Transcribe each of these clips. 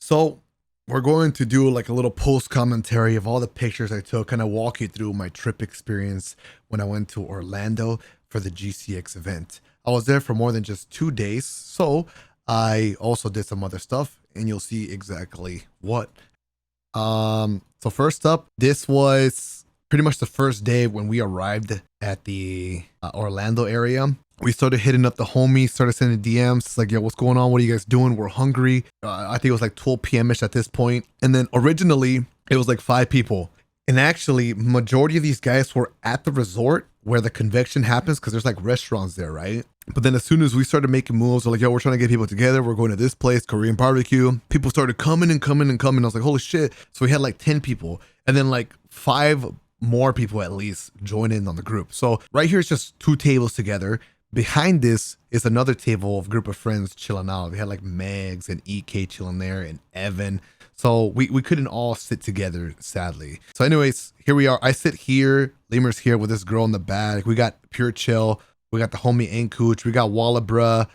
So we're going to do like a little post commentary of all the pictures I took, kind of walk you through my trip experience when I went to Orlando for the GCX event. I was there for more than just 2 days, so I also did some other stuff, and you'll see exactly what. So first up, this was pretty much the first day when we arrived at the Orlando area. We started hitting up the homies, started sending DMs. It's like, yo, what's going on? What are you guys doing? We're hungry. I think it was like 12 p.m.-ish at this point. And then originally, it was like 5 people. And actually, majority of these guys were at the resort where the convention happens because there's like restaurants there, right? But then as soon as we started making moves, we're like, yo, we're trying to get people together. We're going to this place, Korean barbecue. People started coming and coming and coming. I was like, holy shit. So we had like 10 people. And then like 5 more people at least join in on the group. So right here is just 2 tables together. Behind this is another table of group of friends chilling out. They had like Megs and EK chilling there and Evan. So we couldn't all sit together, sadly. So anyways, here we are. I sit here. Lemur's here with this girl in the back. We got Pure Chill. We got the homie Ankuch. We got Walla Bruh.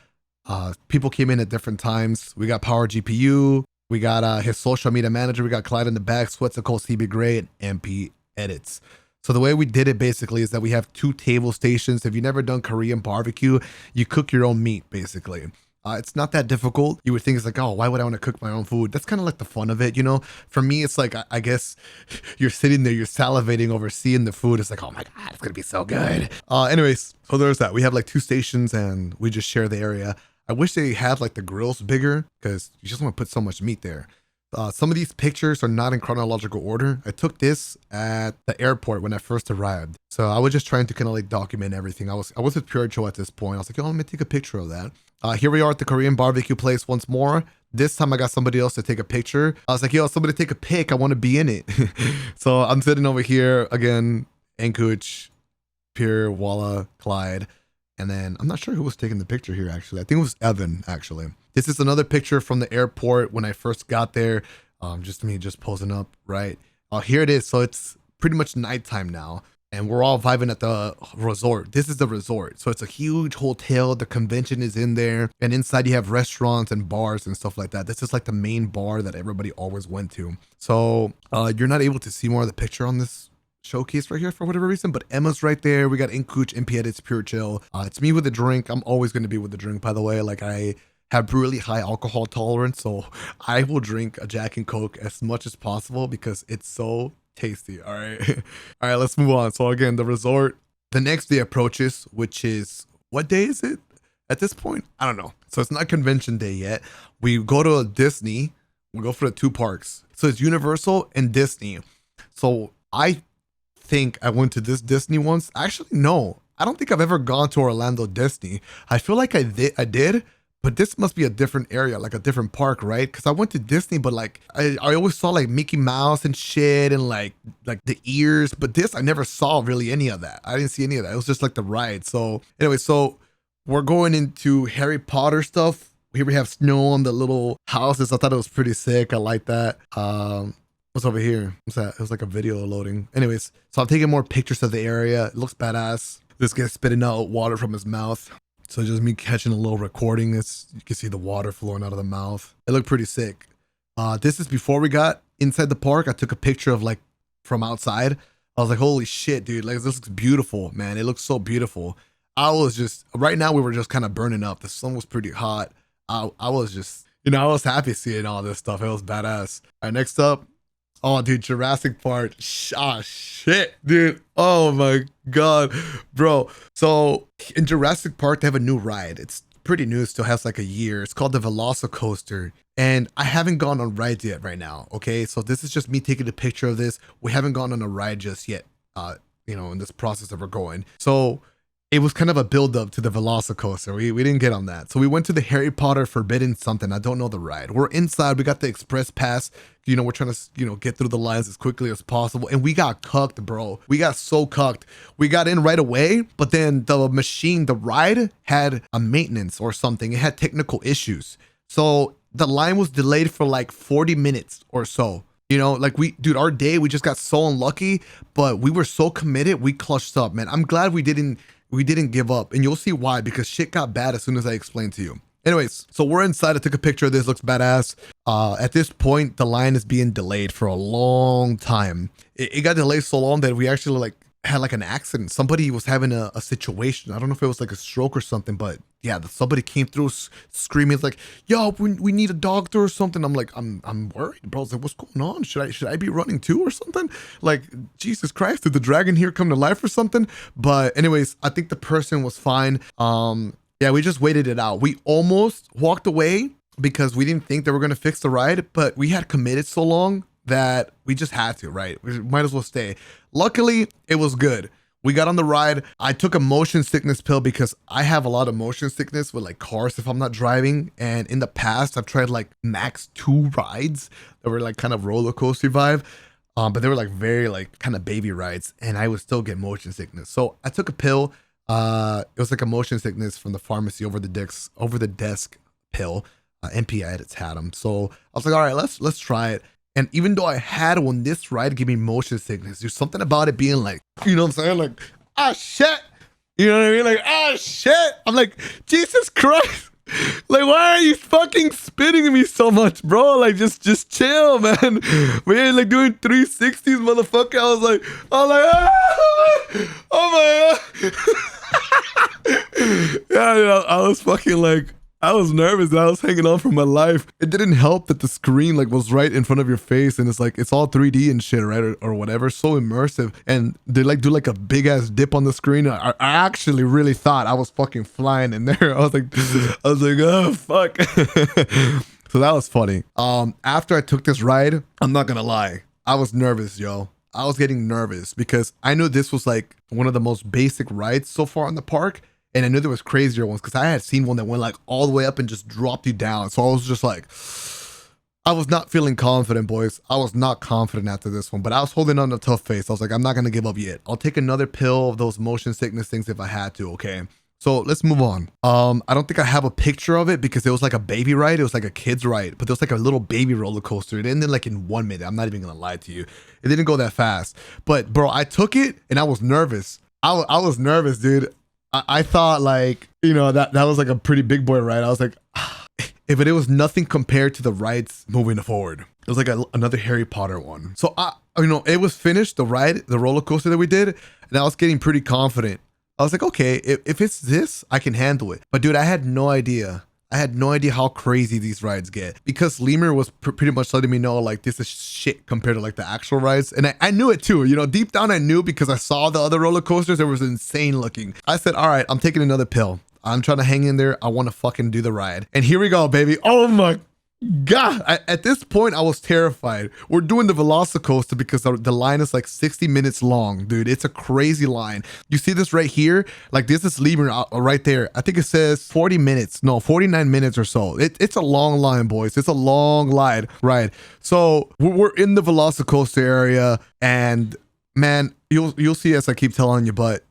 People came in at different times. We got Power GPU. We got his social media manager. We got Clyde in the back. Sweatsicle, CB Gray, and MP Edits. So the way we did it basically is that we have 2 table stations. If you've never done Korean barbecue, you cook your own meat basically. It's not that difficult. You would think it's like, oh, why would I want to cook my own food? That's kind of like the fun of it, you know? For me, it's like, I guess you're sitting there, you're salivating over seeing the food. It's like, oh my God, it's going to be so good. Anyways, so there's that. We have like 2 stations and we just share the area. I wish they had like the grills bigger because you just want to put so much meat there. Some of these pictures are not in chronological order. I took this at the airport when I first arrived. So I was just trying to kind of like document everything. I was with Pure Cho at this point. I was like, yo, let me take a picture of that. Here we are at the Korean barbecue place once more. This time I got somebody else to take a picture. I was like, yo, somebody take a pic. I want to be in it. So I'm sitting over here again, Ankuch, Pure, Walla, Clyde. And then I'm not sure who was taking the picture here, actually. I think it was Evan, actually. This is another picture from the airport when I first got there. Just me just posing up, right? Here it is. So it's pretty much nighttime now. And we're all vibing at the resort. This is the resort. So it's a huge hotel. The convention is in there. And inside you have restaurants and bars and stuff like that. This is like the main bar that everybody always went to. So you're not able to see more of the picture on this showcase right here for whatever reason, but Emma's right there. We got Inkuch, MP Edits, Pure Chill. It's me with a drink. I'm always going to be with the drink, by the way. Like, I have really high alcohol tolerance, so I will drink a Jack and Coke as much as possible because it's so tasty. All right. All right, let's move on. So again, the resort, the next day approaches, which is, what day is it at this point? I don't know. So it's not convention day yet. We go to Disney. We go for the 2 parks. So it's Universal and Disney. So I think I went to this Disney once. Actually, no, I don't think I've ever gone to Orlando Disney. I feel like I did, but this must be a different area, like a different park, right? Because I went to Disney, but like I always saw like Mickey Mouse and shit and like the ears, but this I never saw really any of that. I didn't see any of that. It was just like the ride. So anyway, so we're going into Harry Potter stuff. Here we have snow on the little houses. I thought it was pretty sick. I like that. What's over here? What's that? It was like a video loading. Anyways, so I'm taking more pictures of the area. It looks badass. This guy's spitting out water from his mouth. So just me catching a little recording. You can see the water flowing out of the mouth. It looked pretty sick. This is before we got inside the park. I took a picture of like from outside. I was like, holy shit, dude. Like, this looks beautiful, man. It looks so beautiful. I was just, right now we were just kind of burning up. The sun was pretty hot. I was just, you know, I was happy seeing all this stuff. It was badass. All right, next up. Oh, dude, Jurassic Park. Shit, dude. Oh my God, bro. So in Jurassic Park, they have a new ride. It's pretty new. It still has like a year. It's called the VelociCoaster. And I haven't gone on rides yet right now. Okay. So this is just me taking a picture of this. We haven't gone on a ride just yet, you know, in this process that we're going. So it was kind of a build up to the VelociCoaster. We didn't get on that. So we went to the Harry Potter Forbidden something. I don't know the ride. We're inside. We got the express pass. You know, we're trying to, you know, get through the lines as quickly as possible. And we got cucked, bro. We got so cucked. We got in right away, but then the machine, the ride had a maintenance or something. It had technical issues. So the line was delayed for like 40 minutes or so. You know, like dude, our day, we just got so unlucky, but we were so committed. We clutched up, man. I'm glad we didn't give up, and you'll see why, because shit got bad as soon as I explained to you. Anyways, so we're inside. I took a picture of this. Looks badass. At this point, the line is being delayed for a long time. It got delayed so long that we actually like had like an accident. Somebody was having a situation. I don't know if it was like a stroke or something, but yeah, somebody came through screaming like, "Yo, we need a doctor or something." I'm like, I'm worried, bro. I was like, what's going on? Should I be running too or something? Like, Jesus Christ, did the dragon here come to life or something? But anyways, I think the person was fine. Yeah, we just waited it out. We almost walked away because we didn't think they were gonna fix the ride, but we had committed so long that we just had to, right? We might as well stay. Luckily, it was good. We got on the ride. I took a motion sickness pill because I have a lot of motion sickness with like cars if I'm not driving. And in the past, I've tried like max 2 rides that were like kind of roller coaster vibe. But they were like very like kind of baby rides and I would still get motion sickness. So I took a pill. It was like a motion sickness from the pharmacy over the desk pill. NPI had them. So I was like, all right, let's try it. And even though I had one, this ride gave me motion sickness. There's something about it being like, you know what I'm saying? Like, ah, shit. You know what I mean? Like, ah, shit. I'm like, Jesus Christ. Like, why are you fucking spitting at me so much, bro? Like, just chill, man. We ain't like doing 360s, motherfucker. I was like, ah, oh my God. Yeah, you know, I was fucking like, I was nervous. I was hanging on for my life. It didn't help that the screen like was right in front of your face and it's like, it's all 3D and shit, right? Or whatever. So immersive. And they like do like a big ass dip on the screen. I actually really thought I was fucking flying in there. I was like, oh, fuck. So that was funny. After I took this ride, I'm not gonna lie, I was nervous, yo. I was getting nervous because I knew this was like one of the most basic rides so far in the park. And I knew there was crazier ones because I had seen one that went like all the way up and just dropped you down. So I was just like, I was not feeling confident, boys. I was not confident after this one, but I was holding on a tough face. I was like, I'm not going to give up yet. I'll take another pill of those motion sickness things if I had to, okay? So let's move on. I don't think I have a picture of it because it was like a baby ride. It was like a kid's ride, but there was like a little baby roller coaster. It ended like in 1 minute. I'm not even going to lie to you. It didn't go that fast. But bro, I took it and I was nervous. I was nervous, dude. I thought like, you know, that was like a pretty big boy ride. I was like, but it was nothing compared to the rides moving forward. It was like another Harry Potter one. So you know, it was finished, the ride, the roller coaster that we did, and I was getting pretty confident. I was like, okay, if it's this, I can handle it. But dude, I had no idea. I had no idea how crazy these rides get because Lemur was pretty much letting me know like this is shit compared to like the actual rides. And I knew it too, you know, deep down I knew because I saw the other roller coasters. It was insane looking. I said, all right, I'm taking another pill. I'm trying to hang in there. I want to fucking do the ride. And here we go, baby. Oh my God. At this point, I was terrified. We're doing the VelociCoaster because the line is like 60 minutes long, dude. It's a crazy line. You see this right here? Like this is Lemur right there. I think it says 40 minutes. No, 49 minutes or so. It's a long line, boys. It's a long line, right? So we're in the VelociCoaster area and man, you'll see as I keep telling you, but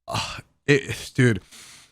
dude,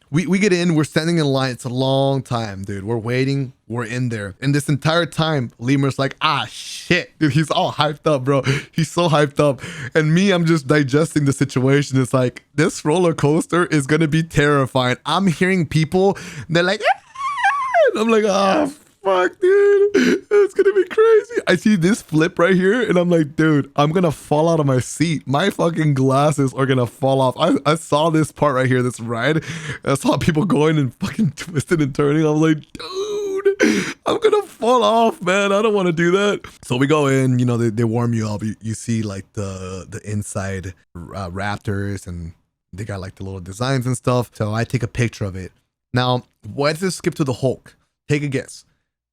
we get in, we're standing in line. It's a long time, dude. We're waiting, we're in there. And this entire time, Lemur's like, ah, shit. Dude, he's all hyped up, bro. He's so hyped up. And me, I'm just digesting the situation. It's like, this roller coaster is going to be terrifying. I'm hearing people, they're like, ah! And I'm like, ah, fuck, dude. It's going to be crazy. I see this flip right here, and I'm like, dude, I'm going to fall out of my seat. My fucking glasses are going to fall off. I saw this part right here, this ride. I saw people going and fucking twisting and turning. I was like, dude, I'm going to fall off, man. I don't want to do that. So we go in, you know, they warm you up. You see like the inside raptors, and they got like the little designs and stuff. So I take a picture of it. Now, why does this skip to the Hulk? Take a guess.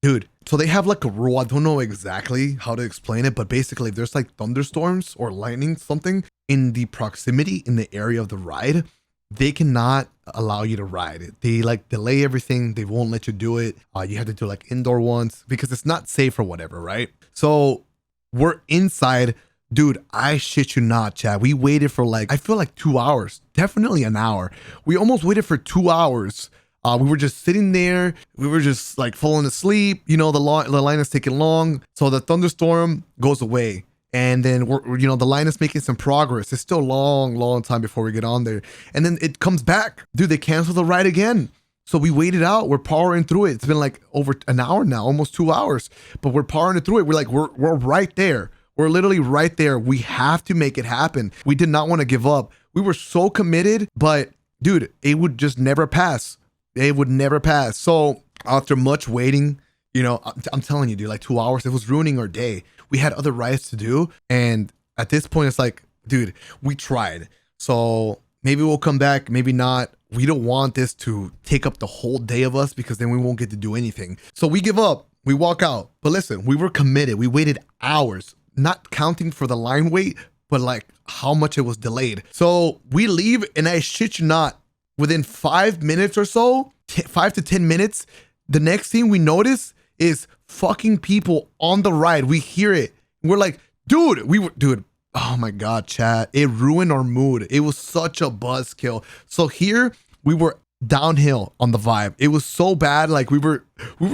Dude, so they have like a rule. I don't know exactly how to explain it, but basically if there's like thunderstorms or lightning, something in the proximity in the area of the ride, they cannot allow you to ride it. They like delay everything. They won't let you do it. You have to do like indoor ones because it's not safe or whatever, right? So we're inside. Dude, I shit you not, Chad. We waited for like, I feel like 2 hours, definitely an hour. We almost waited for 2 hours. We were just sitting there. We were just like falling asleep. You know, the line is taking long. So the thunderstorm goes away. And then you know, the line is making some progress. It's still a long time before we get on there. And then it comes back. Dude, they cancel the ride again. So we waited out. We're powering through it. It's been like over an hour now, almost 2 hours, but we're powering it through it. We're like, we're right there. We're literally right there. We have to make it happen. We did not want to give up. We were so committed, but dude, it would just never pass. It would never pass. So after much waiting, you know, I'm telling you, dude, like 2 hours, it was ruining our day. We had other rides to do. And at this point, it's like, dude, we tried. So maybe we'll come back, maybe not. We don't want this to take up the whole day of us because then we won't get to do anything. So we give up, we walk out. But listen, we were committed. We waited hours, not counting for the line wait, but like how much it was delayed. So we leave, and I shit you not, within 5 minutes or so, 5 to 10 minutes, the next thing we notice is fucking people on the ride. We hear it. We're like, dude, oh my God, chat. It ruined our mood. It was such a buzzkill. So here we were downhill on the vibe. It was so bad. Like we were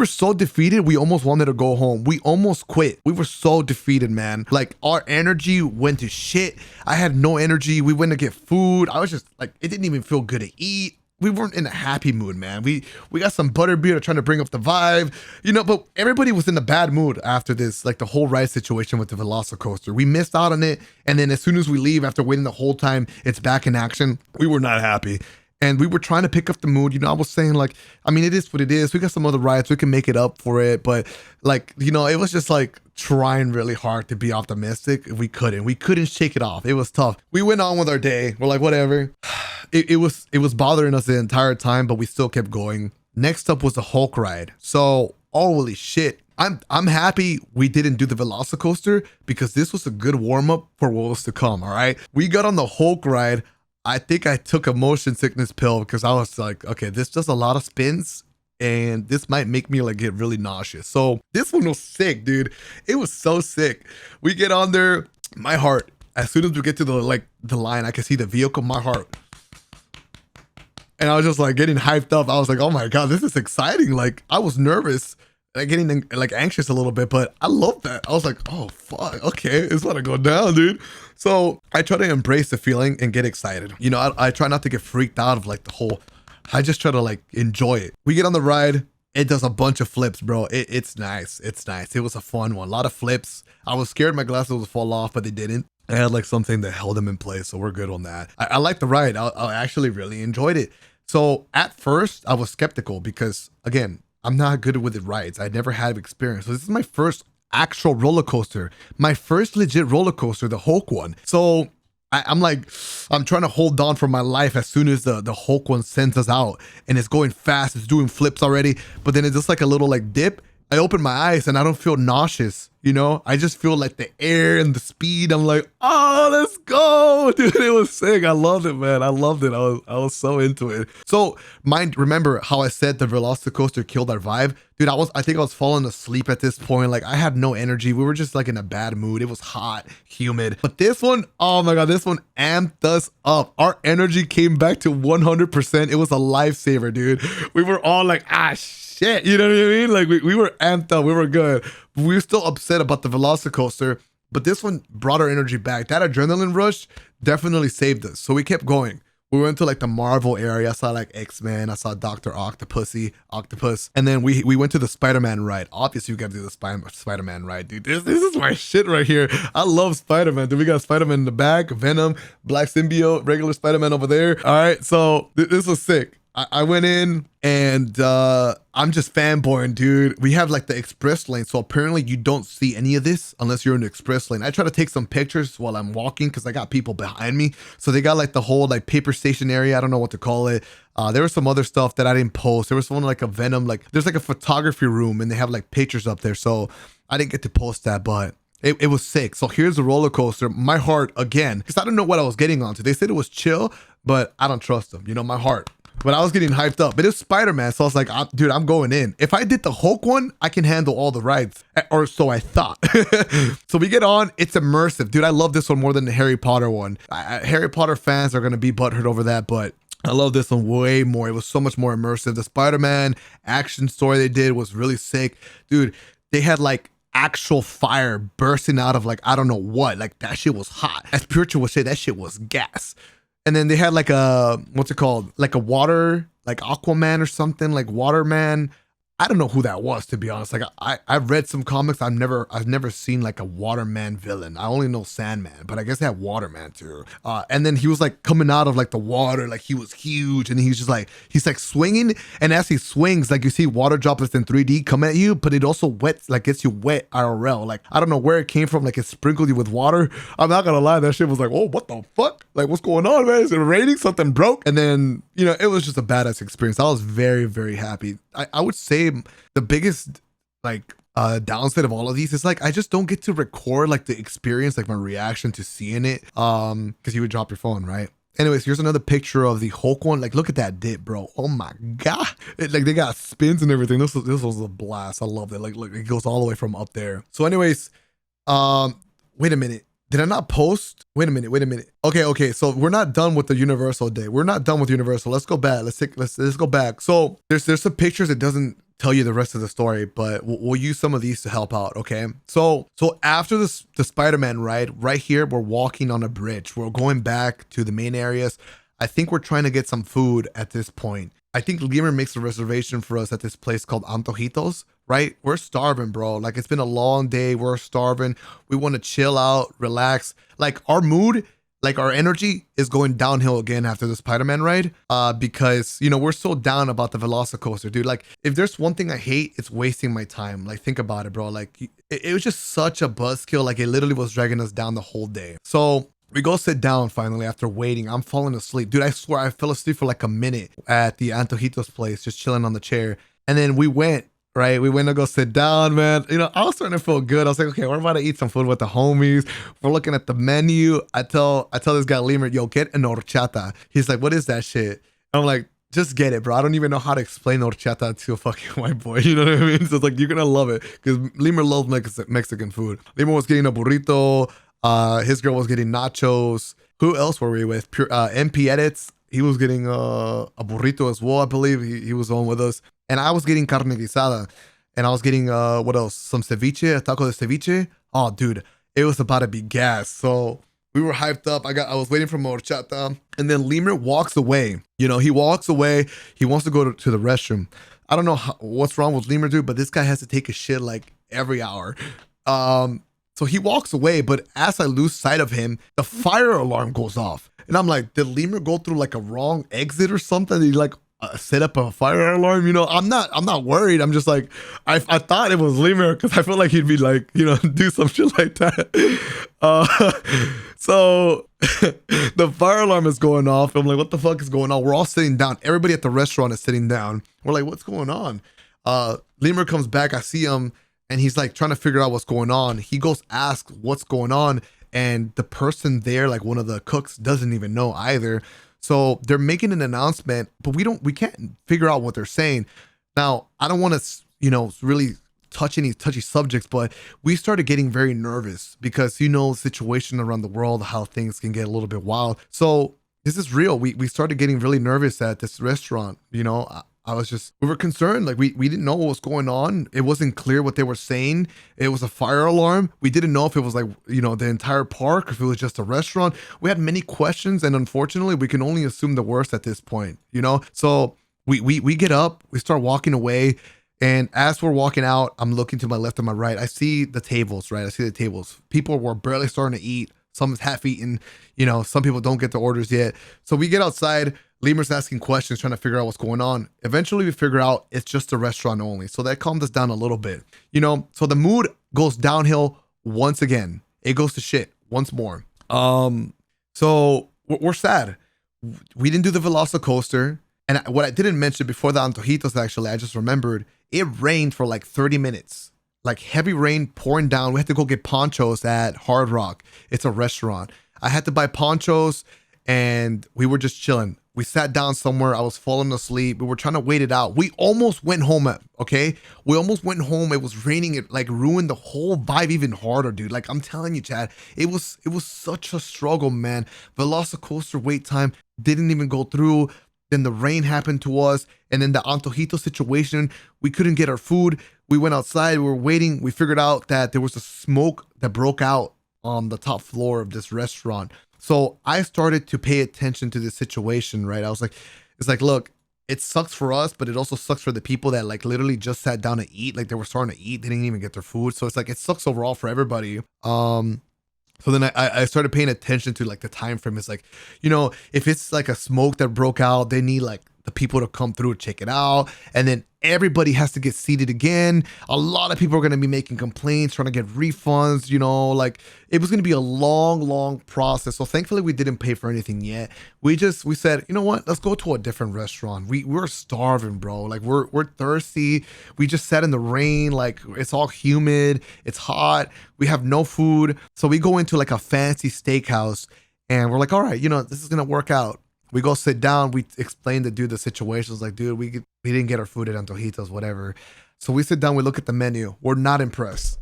so defeated. We almost wanted to go home. We almost quit. We were so defeated, man. Like our energy went to shit. I had no energy. We went to get food. I was just like, it didn't even feel good to eat. We weren't in a happy mood, man. We got some butterbeer trying to bring up the vibe, you know, but everybody was in a bad mood after this, like the whole ride situation with the VelociCoaster. We missed out on it. And then as soon as we leave, after waiting the whole time, it's back in action. We were not happy. And we were trying to pick up the mood. You know, I was saying like, I mean, it is what it is. We got some other rides. We can make it up for it. But like, you know, it was just like trying really hard to be optimistic. We couldn't shake it off. It was tough. We went on with our day. We're like, whatever. It was bothering us the entire time, but we still kept going. Next up was the Hulk ride. So, holy shit. I'm happy we didn't do the VelociCoaster because this was a good warm-up for what was to come, all right? We got on the Hulk ride. I think I took a motion sickness pill because I was like, okay, this does a lot of spins and this might make me like get really nauseous. So this one was sick, dude. It was so sick. We get on there, my heart, as soon as we get to the line, I can see the vehicle, my heart. And I was just like getting hyped up. I was like, oh my God, this is exciting. Like I was nervous, like getting like anxious a little bit, but I love that. I was like, oh fuck, okay, it's about to go down, dude. So I try to embrace the feeling and get excited. You know, I try not to get freaked out of like the whole, I just try to like enjoy it. We get on the ride. It does a bunch of flips, bro. It's nice. It's nice. It was a fun one. A lot of flips. I was scared my glasses would fall off, but they didn't. I had like something that held them in place, so we're good on that. I like the ride. I actually really enjoyed it. So at first I was skeptical because again, I'm not good with the rides. I never had experience. So this is my first actual roller coaster, my first legit roller coaster, the Hulk one. So I'm trying to hold on for my life as soon as the Hulk one sends us out, and it's going fast. It's doing flips already, but then it's just like a little like dip. I open my eyes and I don't feel nauseous, you know? I just feel like the air and the speed. I'm like, oh, let's go, dude. It was sick. I loved it, man. I loved it. I was so into it. So remember how I said the VelociCoaster killed our vibe? Dude, I think I was falling asleep at this point. Like I had no energy. We were just like in a bad mood. It was hot, humid. But this one, oh my God, this one amped us up. Our energy came back to 100%. It was a lifesaver, dude. We were all like, shit, you know what I mean? Like we were amped up, we were good. We were still upset about the VelociCoaster, but this one brought our energy back. That adrenaline rush definitely saved us. So we kept going. We went to like the Marvel area. I saw like X-Men. I saw Dr. Octopus. And then we went to the Spider-Man ride. Obviously, we got to do the Spider-Man ride, dude. This is my shit right here. I love Spider-Man, dude. We got Spider-Man in the back, Venom, Black Symbiote, regular Spider-Man over there. All right, so this was sick. I went in and I'm just fanboying, dude. We have like the express lane. So apparently you don't see any of this unless you're in the express lane. I try to take some pictures while I'm walking because I got people behind me. So they got like the whole like paper station area. I don't know what to call it. There was some other stuff that I didn't post. There was one like a Venom, like there's like a photography room and they have like pictures up there. So I didn't get to post that, but it was sick. So here's the roller coaster. My heart again, because I don't know what I was getting onto. They said it was chill, but I don't trust them. You know, my heart. But I was getting hyped up. But it's Spider-Man, so I was like, dude, I'm going in. If I did the Hulk one, I can handle all the rides. Or so I thought. So we get on. It's immersive. Dude, I love this one more than the Harry Potter one. Harry Potter fans are going to be butthurt over that, but I love this one way more. It was so much more immersive. The Spider-Man action story they did was really sick. Dude, they had like actual fire bursting out of like, I don't know what. Like that shit was hot. As Spiritual would say, that shit was gas. And then they had like a, what's it called? Like a water, like Aquaman or something, like Waterman. I don't know who that was, to be honest. Like I've read some comics. I've never seen like a Waterman villain. I only know Sandman, but I guess they have Waterman too. And then he was like coming out of like the water, like he was huge, and he's like swinging, and as he swings, like you see water droplets in 3D come at you, but it also wets, like gets you wet IRL. Like I don't know where it came from, like it sprinkled you with water. I'm not gonna lie, that shit was like, oh, what the fuck? Like what's going on, man? Is it raining? Something broke? And then it was just a badass experience. I was very, very happy. I would say the biggest like downside of all of these is like I just don't get to record like the experience, like my reaction to seeing it, because you would drop your phone, right? Anyways, here's another picture of the Hulk one. Like look at that dip, bro. Oh my god, like they got spins and everything. This was a blast. I love it. Like look, it goes all the way from up there. So anyways, wait a minute. Did I not post? Wait a minute. Okay. So we're not done with the Universal day. We're not done with Universal. Let's go back. Let's go back. So there's some pictures. It doesn't tell you the rest of the story, but we'll use some of these to help out. Okay. So after the Spider-Man ride, right here, we're walking on a bridge. We're going back to the main areas. I think we're trying to get some food at this point. I think Lemur makes a reservation for us at this place called Antojitos, right? We're starving, bro. Like it's been a long day. We're starving. We want to chill out, relax. Like our mood, like our energy is going downhill again after the Spider-Man ride, because we're so down about the VelociCoaster, dude. Like if there's one thing I hate, it's wasting my time. Like think about it, bro. Like it was just such a buzzkill. Like it literally was dragging us down the whole day. So we go sit down finally after waiting. I'm falling asleep. Dude, I swear I fell asleep for like a minute at the Antojitos place, just chilling on the chair. And then we went to go sit down, man. I was starting to feel good. I was like, okay, we're about to eat some food with the homies. We're looking at the menu. I tell this guy, Lemur, yo, get an horchata. He's like, what is that shit? I'm like, just get it, bro. I don't even know how to explain horchata to a fucking white boy. You know what I mean? So it's like, you're going to love it because Lemur loves Mexican food. Lemur was getting a burrito. His girl was getting nachos. Who else were we with? MP Edits. He was getting a burrito as well, I believe. He was on with us. And I was getting carne guisada. And I was getting, what else? Some ceviche, a taco de ceviche. Oh, dude, it was about to be gas. So we were hyped up. I was waiting for horchata. And then Lemur walks away. He walks away. He wants to go to the restroom. I don't know what's wrong with Lemur, dude, but this guy has to take a shit like every hour. So he walks away, but as I lose sight of him, the fire alarm goes off. And I'm like, did Lemur go through like a wrong exit or something? Did he like set up a fire alarm? I'm not worried. I'm just like, I thought it was Lemur because I feel like he'd be like, do some shit like that. So the fire alarm is going off. I'm like, what the fuck is going on? We're all sitting down. Everybody at the restaurant is sitting down. We're like, what's going on? Lemur comes back. I see him. And he's like trying to figure out what's going on. He goes ask what's going on. And the person there, like one of the cooks, doesn't even know either. So they're making an announcement, but we can't figure out what they're saying. Now, I don't want to, really touch any touchy subjects, but we started getting very nervous because, the situation around the world, how things can get a little bit wild. So this is real. We started getting really nervous at this restaurant. We were concerned. Like we didn't know what was going on. It wasn't clear what they were saying. It was a fire alarm. We didn't know if it was like, the entire park, or if it was just a restaurant. We had many questions, and unfortunately we can only assume the worst at this point, So we get up, we start walking away. And as we're walking out, I'm looking to my left and my right. I see the tables, right? I see the tables. People were barely starting to eat. Some is half eaten. Some people don't get the orders yet. So we get outside. Lemur's asking questions, trying to figure out what's going on. Eventually, we figure out it's just a restaurant only. So that calmed us down a little bit. So the mood goes downhill once again. It goes to shit once more. So we're sad. We didn't do the VelociCoaster. And what I didn't mention before the Antojitos, actually, I just remembered, it rained for like 30 minutes. Like heavy rain pouring down. We had to go get ponchos at Hard Rock. It's a restaurant. I had to buy ponchos and we were just chilling. We sat down somewhere. I was falling asleep. We were trying to wait it out. We almost went home. We almost went home. It was raining. It like ruined the whole vibe even harder, dude. Like I'm telling you, Chad, it was such a struggle, man. VelociCoaster wait time didn't even go through. Then the rain happened to us. And then the Antojito situation, we couldn't get our food. We went outside. We were waiting. We figured out that there was a smoke that broke out on the top floor of this restaurant. So I started to pay attention to the situation, right? I was like, it's like, look, it sucks for us, but it also sucks for the people that like literally just sat down to eat. Like they were starting to eat, they didn't even get their food. So it's like, it sucks overall for everybody. So then I started paying attention to like the time frame. It's like, if it's like a smoke that broke out, they need like the people to come through and check it out. And then everybody has to get seated again. A lot of people are going to be making complaints, trying to get refunds, like it was going to be a long process. So thankfully we didn't pay for anything yet. We said, you know what, let's go to a different restaurant. We're starving, bro. Like we're thirsty. We just sat in the rain. Like it's all humid. It's hot. We have no food. So we go into like a fancy steakhouse and we're like, all right, this is going to work out. We go sit down. We explain to dude the situation. It's like, dude, we didn't get our food at Antojitos, whatever. So we sit down. We look at the menu. We're not impressed.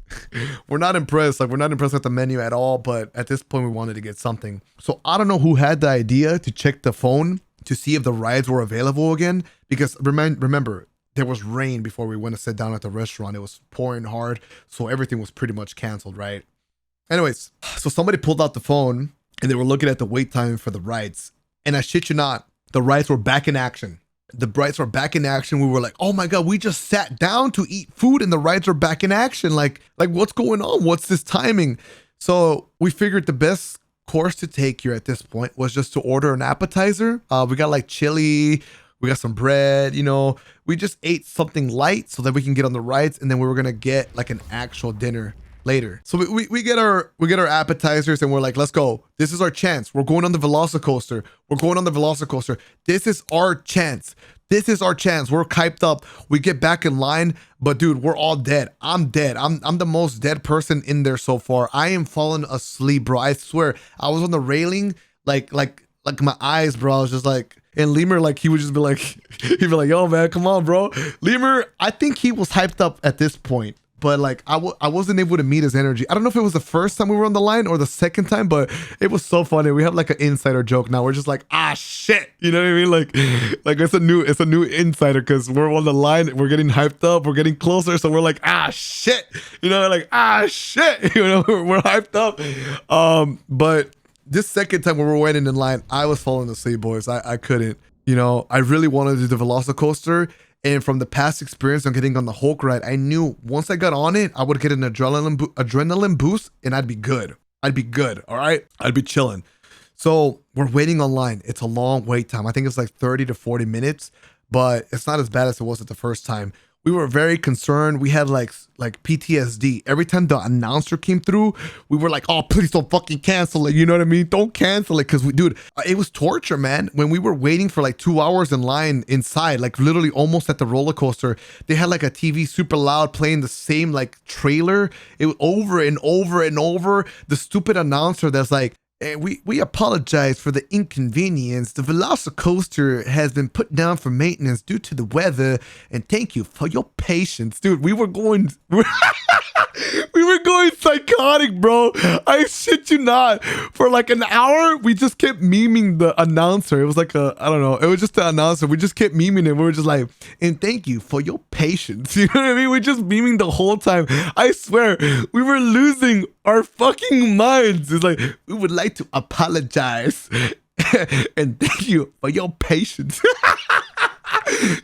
We're not impressed. Like we're not impressed with the menu at all. But at this point, we wanted to get something. So I don't know who had the idea to check the phone to see if the rides were available again. Because remember, there was rain before we went to sit down at the restaurant. It was pouring hard, so everything was pretty much canceled, right? Anyways, so somebody pulled out the phone and they were looking at the wait time for the rides. And I shit you not, the rides were back in action. The rides were back in action. We were like, oh my God, we just sat down to eat food and the rides are back in action. Like what's going on? What's this timing? So we figured the best course to take here at this point was just to order an appetizer. We got like chili, we got some bread, we just ate something light so that we can get on the rides. And then we were going to get like an actual dinner later. So we get our appetizers and we're like, let's go. This is our chance. We're going on the VelociCoaster. We're going on the VelociCoaster. This is our chance. This is our chance. We're hyped up. We get back in line, but dude, we're all dead. I'm dead. I'm the most dead person in there so far. I am falling asleep, bro. I swear. I was on the railing, like my eyes, bro. I was just like, and Lemur, like he would just be like, he'd be like, yo, man, come on, bro. Lemur, I think he was hyped up at this point. But like I wasn't able to meet his energy. I don't know if it was the first time we were on the line or the second time, but it was so funny. We have like an insider joke now. We're just like, shit. You know what I mean? Like it's a new insider because we're on the line. We're getting hyped up. We're getting closer. So we're like, shit. Shit. We're hyped up. But this second time when we were waiting in line, I was falling asleep, boys. I couldn't. I really wanted to do the VelociCoaster. And from the past experience on getting on the Hulk ride, I knew once I got on it, I would get an adrenaline boost and I'd be good. All right. I'd be chilling. So we're waiting online. It's a long wait time. I think it's like 30 to 40 minutes, but it's not as bad as it was at the first time. We were very concerned. We had like PTSD. Every time the announcer came through, we were like, oh, please don't fucking cancel it. You know what I mean? Don't cancel it. Because dude, it was torture, man. When we were waiting for like 2 hours in line inside, like literally almost at the roller coaster, they had like a TV super loud playing the same like trailer. It was over and over and over. The stupid announcer that's like, we apologize for the inconvenience. The VelociCoaster has been put down for maintenance due to the weather, and thank you for your patience. Dude, we were going we were going psychotic, bro. I shit you not. For like an hour, we just kept memeing the announcer. It was like I don't know. It was just the announcer. We just kept memeing it. We were just like, and thank you for your patience. You know what I mean? We're just memeing the whole time. I swear, we were losing our fucking minds. It's like, we would like to apologize and thank you for your patience.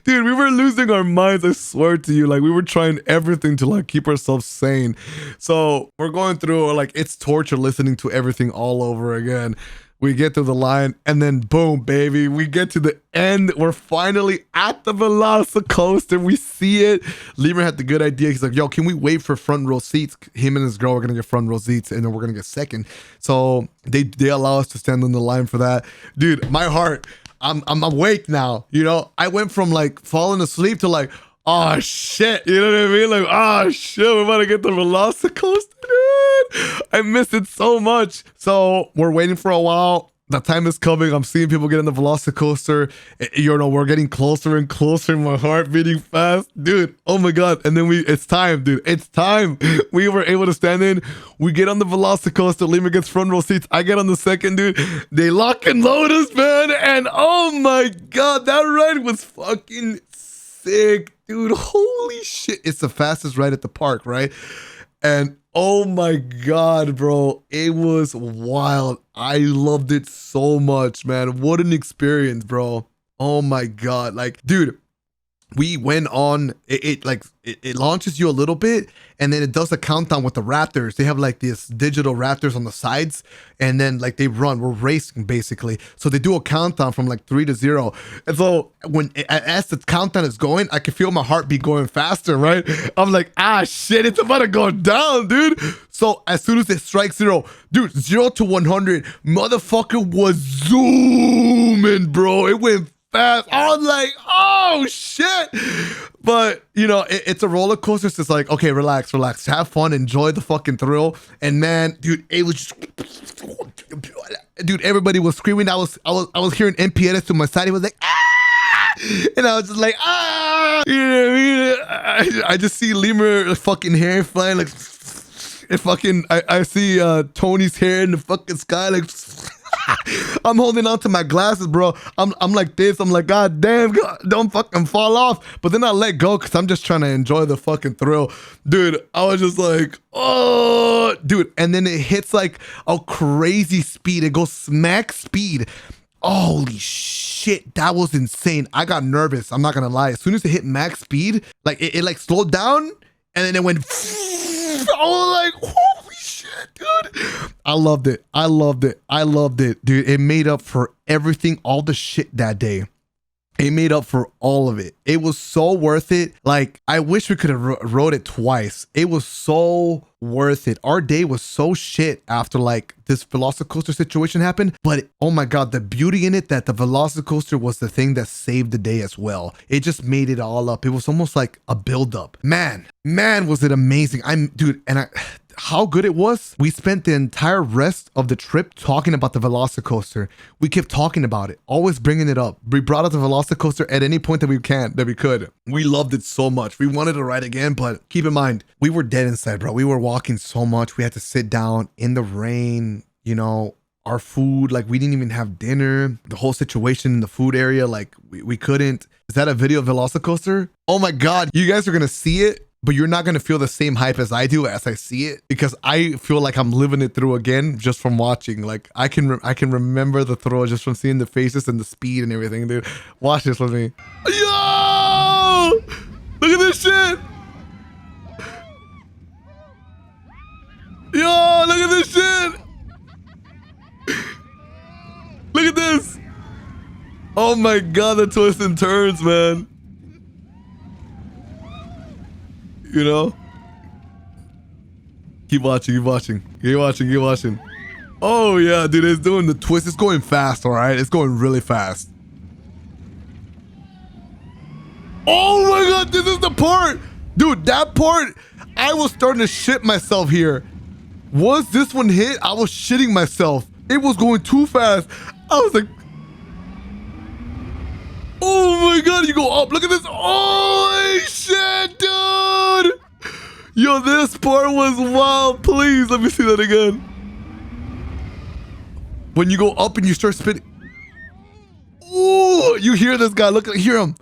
Dude, we were losing our minds, I swear to you. Like, we were trying everything to like keep ourselves sane. So we're going through, like, it's torture listening to everything all over again. We get to the line and then boom, baby, we get to the end. We're finally at the VelociCoaster. We see it. Lemur had the good idea. He's like, yo, can we wait for front row seats? Him and his girl are gonna get front row seats and then we're gonna get second. So they allow us to stand on the line for that. Dude, my heart, I'm awake now. I went from like falling asleep to like, oh shit, you know what I mean? Like, oh shit, we're about to get the VelociCoaster, dude. I miss it so much. So we're waiting for a while. The time is coming. I'm seeing people get in the VelociCoaster. We're getting closer and closer. My heart beating fast, dude. Oh my god! And then it's time, dude. It's time. We were able to stand in. We get on the VelociCoaster. Lima gets front row seats. I get on the second, dude. They lock and load us, man. And oh my god, that ride was fucking sick, dude. Holy shit! It's the fastest ride at the park, right? And Oh my God, bro. It was wild. I loved it so much, man. What an experience, bro. Oh my God. Like, dude, we went on it launches you a little bit, and then it does a countdown with the raptors. They have like these digital raptors on the sides, and then like they run. We're racing basically, so they do a countdown from like 3 to 0. And so as the countdown is going, I can feel my heartbeat going faster, right? I'm like, ah shit, it's about to go down, dude. So as soon as it strikes 0, dude, 0 to 100, motherfucker was zooming, bro. It went fast. I was like, oh shit. But you know, it's a roller coaster. So it's like, okay, relax, have fun, enjoy the fucking thrill. And man, dude, it was just, dude, everybody was screaming. I was hearing MPS to my side. He was like, ah, and I was just like, ah, you know what I mean? I just see Lemur fucking hair flying like, and fucking, I see Tony's hair in the fucking sky like. I'm holding on to my glasses, bro. I'm like this. I'm like, God damn, God, don't fucking fall off. But then I let go because I'm just trying to enjoy the fucking thrill. Dude, I was just like, oh, dude. And then it hits like a crazy speed. It goes smack speed. Holy shit, that was insane. I got nervous. I'm not going to lie. As soon as it hit max speed, like it like slowed down and then it went. I was like, holy shit, dude. I loved it. I loved it. I loved it, dude. It made up for everything, all the shit that day. It made up for all of it. It was so worth it. Like, I wish we could have rode it twice. It was so worth it. Our day was so shit after like this VelociCoaster situation happened. But oh my God, the beauty in it that the VelociCoaster was the thing that saved the day as well. It just made it all up. It was almost like a buildup. Man, was it amazing. Dude, and how good it was. We spent the entire rest of the trip talking about the VelociCoaster. We kept talking about it, always bringing it up. We brought up the VelociCoaster at any point that we could. We loved it so much. We wanted to ride again, but keep in mind, we were dead inside, bro. We were walking so much. We had to sit down in the rain, you know, our food, like we didn't even have dinner. The whole situation in the food area, like we couldn't. Is that a video of VelociCoaster? Oh my God, you guys are gonna see it, but you're not going to feel the same hype as I do as I see it, because I feel like I'm living it through again just from watching. Like I can remember the throw just from seeing the faces and the speed and everything, dude. Watch this with me. Yo! Look at this shit! Yo, look at this shit! Look at this! Oh my God, the twists and turns, man. You know, keep watching. Oh yeah, dude, it's doing the twist. It's going fast, all right? It's going really fast. Oh my God, this is the part. Dude, that part, I was starting to shit myself here. Once this one hit, I was shitting myself. It was going too fast. I was like, oh my God, you go up. Look at this. Holy shit, dude. Yo, this part was wild. Please, let me see that again. When you go up and you start spinning. Ooh, you hear this guy. Look, hear him.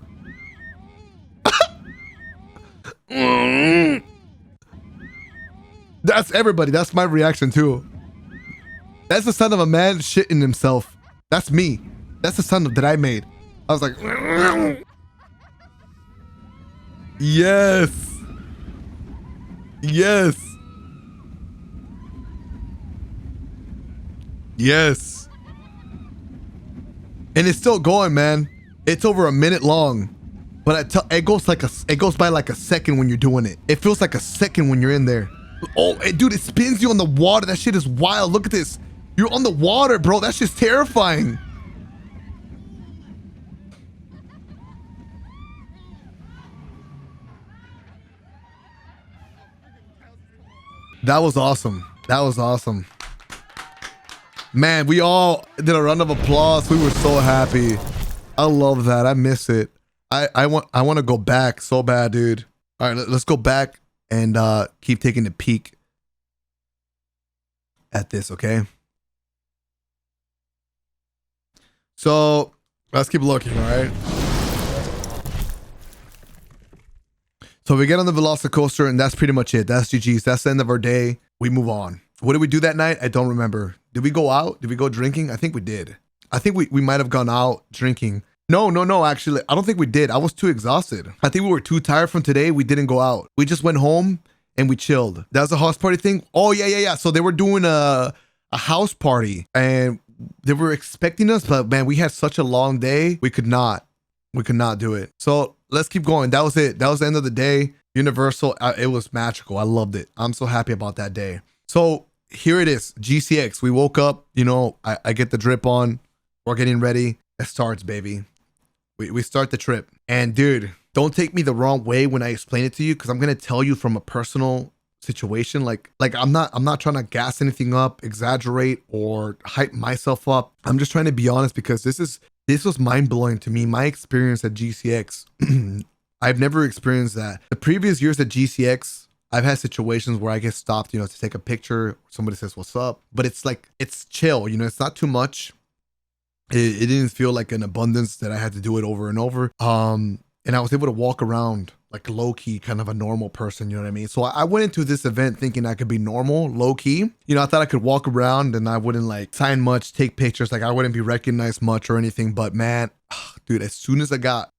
That's everybody. That's my reaction too. That's the sound of a man shitting himself. That's me. That's the sound that I made. I was like, yes. Yes. Yes. And it's still going, man. It's over a minute long. But it goes by like a second when you're doing it. It feels like a second when you're in there. Oh, dude, it spins you on the water. That shit is wild. Look at this. You're on the water, bro. That shit's terrifying. That was awesome. That was awesome. Man, we all did a round of applause. We were so happy. I love that. I miss it. I want to go back so bad, dude. All right, let's go back and keep taking a peek at this, okay? So let's keep looking, all right? So we get on the VelociCoaster, and that's pretty much it. That's GG's. That's the end of our day. We move on. What did we do that night? I don't remember. Did we go out? Did we go drinking? I think we did. I think we might have gone out drinking. No, actually, I don't think we did. I was too exhausted. I think we were too tired from today. We didn't go out. We just went home and we chilled. That was a house party thing. Oh, yeah. So they were doing a house party and they were expecting us, but man, we had such a long day. We could not do it. So let's keep going. That was it. That was the end of the day. Universal, it was magical. I loved it. I'm so happy about that day. So here it is, GCX. We woke up, you know, I get the drip on. We're getting ready. It starts, baby. We start the trip. And dude, don't take me the wrong way when I explain it to you, because I'm going to tell you from a personal situation. Like I'm not trying to gas anything up, exaggerate, or hype myself up. I'm just trying to be honest, because this was mind-blowing to me. My experience at GCX, I've never experienced that. The previous years at GCX, I've had situations where I get stopped, you know, to take a picture. Somebody says, "What's up?" But it's like, it's chill, you know, it's not too much. It didn't feel like an abundance that I had to do it over and over. And I was able to walk around like low-key, kind of a normal person, you know what I mean? So I went into this event thinking I could be normal, low-key. You know, I thought I could walk around and I wouldn't like sign much, take pictures, like I wouldn't be recognized much or anything. But man, dude, as soon as I got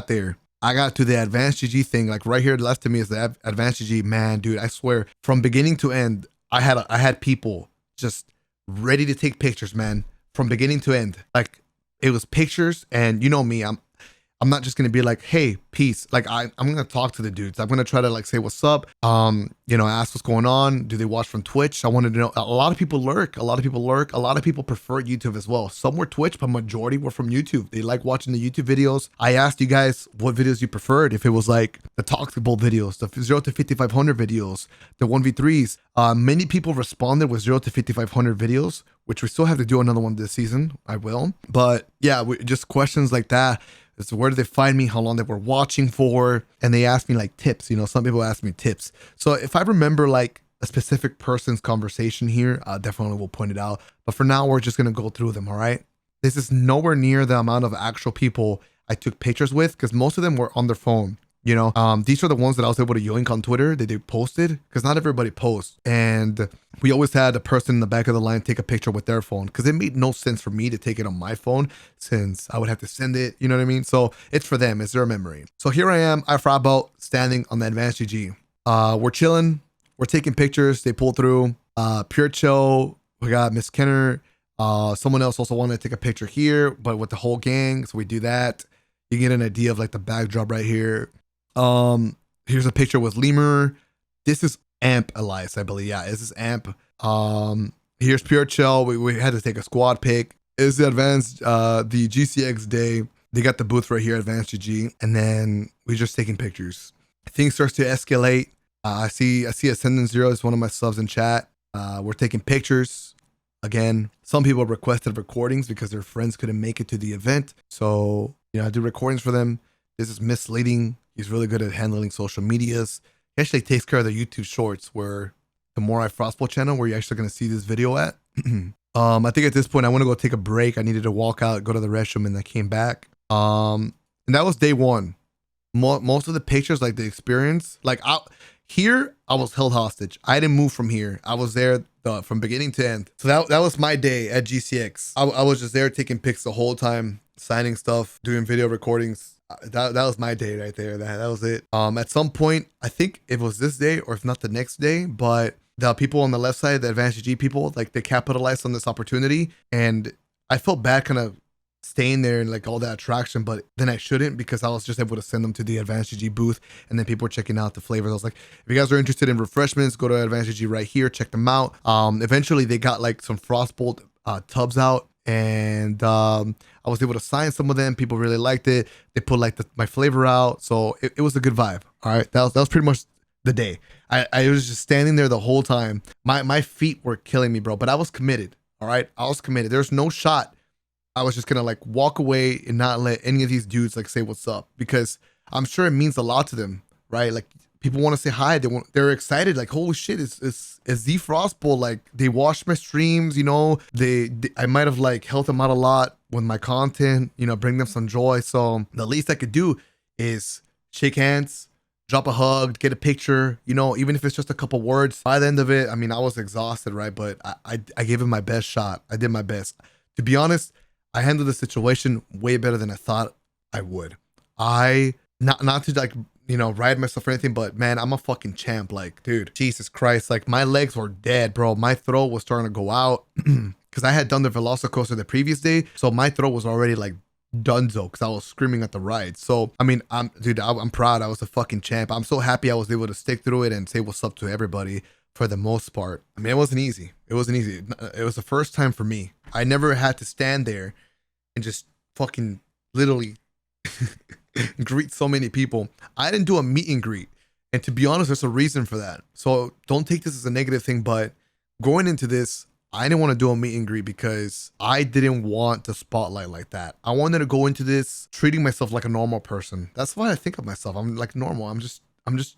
there, I got to the advanced GG thing, like right here left to me is the advanced GG. Man, dude, I swear, from beginning to end, I had people just ready to take pictures, man, from beginning to end. Like it was pictures, and you know me, I'm not just gonna be like, hey, peace. Like I'm gonna talk to the dudes. I'm gonna try to like say what's up. You know, ask what's going on. Do they watch from Twitch? I wanted to know. A lot of people lurk. A lot of people prefer YouTube as well. Some were Twitch, but majority were from YouTube. They like watching the YouTube videos. I asked you guys what videos you preferred. If it was like the Toxic Bolt videos, the 0 to 5500 videos, the 1v3s. Many people responded with 0 to 5500 videos, which we still have to do another one this season. I will. But yeah, just questions like that. It's where did they find me, how long they were watching for, and they asked me like tips. You know, some people ask me tips. So if I remember like a specific person's conversation here, I definitely will point it out. But for now, we're just gonna go through them. All right. This is nowhere near the amount of actual people I took pictures with, because most of them were on their phone. You know, these are the ones that I was able to yoink on Twitter that they posted, because not everybody posts. And we always had a person in the back of the line take a picture with their phone, because it made no sense for me to take it on my phone since I would have to send it. You know what I mean? So it's for them. It's their memory. So here I am, IFrostBolt's standing on the advanced GG. We're chilling. We're taking pictures. They pull through. Pure chill. We got Miss Kenner. Someone else also wanted to take a picture here, but with the whole gang. So we do that. You get an idea of like the backdrop right here. Here's a picture with Lemur. This is Amp Elias, I believe. Yeah, this is Amp. Here's Pure Chill. We had to take a squad pic. Is the advanced the GCX day. They got the booth right here, advanced GG, and then we just taking pictures. Things starts to escalate. I see Ascendant Zero is one of my subs in chat. We're taking pictures. Again, some people requested recordings because their friends couldn't make it to the event. So, you know, I do recordings for them. This is misleading. He's really good at handling social medias. He actually takes care of the YouTube shorts, where the More IFrostBolt channel, where you're actually going to see this video at. I think at this point, I want to go take a break. I needed to walk out, go to the restroom, and I came back. And that was day one. Most of the pictures, like the experience, like here, I was held hostage. I didn't move from here. I was there from beginning to end. So that was my day at GCX. I was just there taking pics the whole time, signing stuff, doing video recordings. That was my day right there. That was it. At some point, I think it was this day, or if not the next day, but the people on the left side, the advanced GG people, like they capitalized on this opportunity, and I felt bad kind of staying there and like all that attraction, but then I shouldn't, because I was just able to send them to the advanced GG booth, and then people were checking out the flavors. I was like, if you guys are interested in refreshments, go to advanced GG right here, check them out. Eventually they got like some FrostBolt tubs out, and I was able to sign some of them. People really liked it. They put like my flavor out, so it was a good vibe. All right, that was pretty much the day. I was just standing there the whole time. My feet were killing me, bro, but I was committed. All right, I was committed. There's no shot I was just gonna like walk away and not let any of these dudes like say what's up, because I'm sure it means a lot to them, right? Like people want to say hi. They're excited. Like, holy shit, it's the FrostBolt. Like they watched my streams, you know, I might have like helped them out a lot with my content, you know, bring them some joy. So the least I could do is shake hands, drop a hug, get a picture, you know, even if it's just a couple words. By the end of it, I mean, I was exhausted, right? But I gave it my best shot. I did my best. To be honest, I handled the situation way better than I thought I would. Not to like, you know, ride myself or anything, but man, I'm a fucking champ. Like, dude, Jesus Christ, like my legs were dead, bro. My throat was starting to go out because I had done the VelociCoaster the previous day, so my throat was already like donezo because I was screaming at the ride. So I mean, I'm proud. I was a fucking champ. I'm so happy I was able to stick through it and say what's up to everybody for the most part. I mean, it wasn't easy. It wasn't easy. It was the first time for me. I never had to stand there and just fucking literally greet so many people. I didn't do a meet and greet, and to be honest, there's a reason for that. So don't take this as a negative thing, but going into this, I didn't want to do a meet and greet because I didn't want the spotlight like that. I wanted to go into this treating myself like a normal person. That's why I think of myself. I'm like normal. I'm just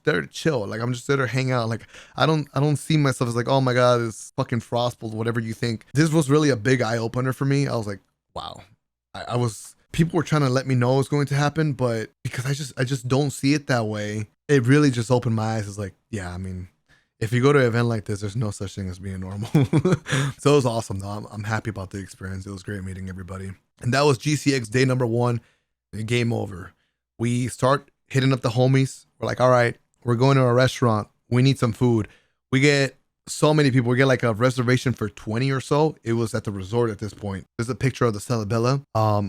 there to chill. Like I'm just there to hang out. Like I don't see myself as like, oh my God, it's fucking FrostBolt's, whatever you think. This was really a big eye opener for me. I was like, wow. People were trying to let me know it was going to happen, but because I just don't see it that way, it really just opened my eyes. It's like, yeah, I mean, if you go to an event like this, there's no such thing as being normal. So it was awesome though. I'm happy about the experience. It was great meeting everybody. And that was GCX day number 1. Game over. We start hitting up the homies. We're like, all right, we're going to a restaurant. We need some food. We get so many people. We get like a reservation for 20 or so. It was at the resort at this point. There's a picture of the Celebella.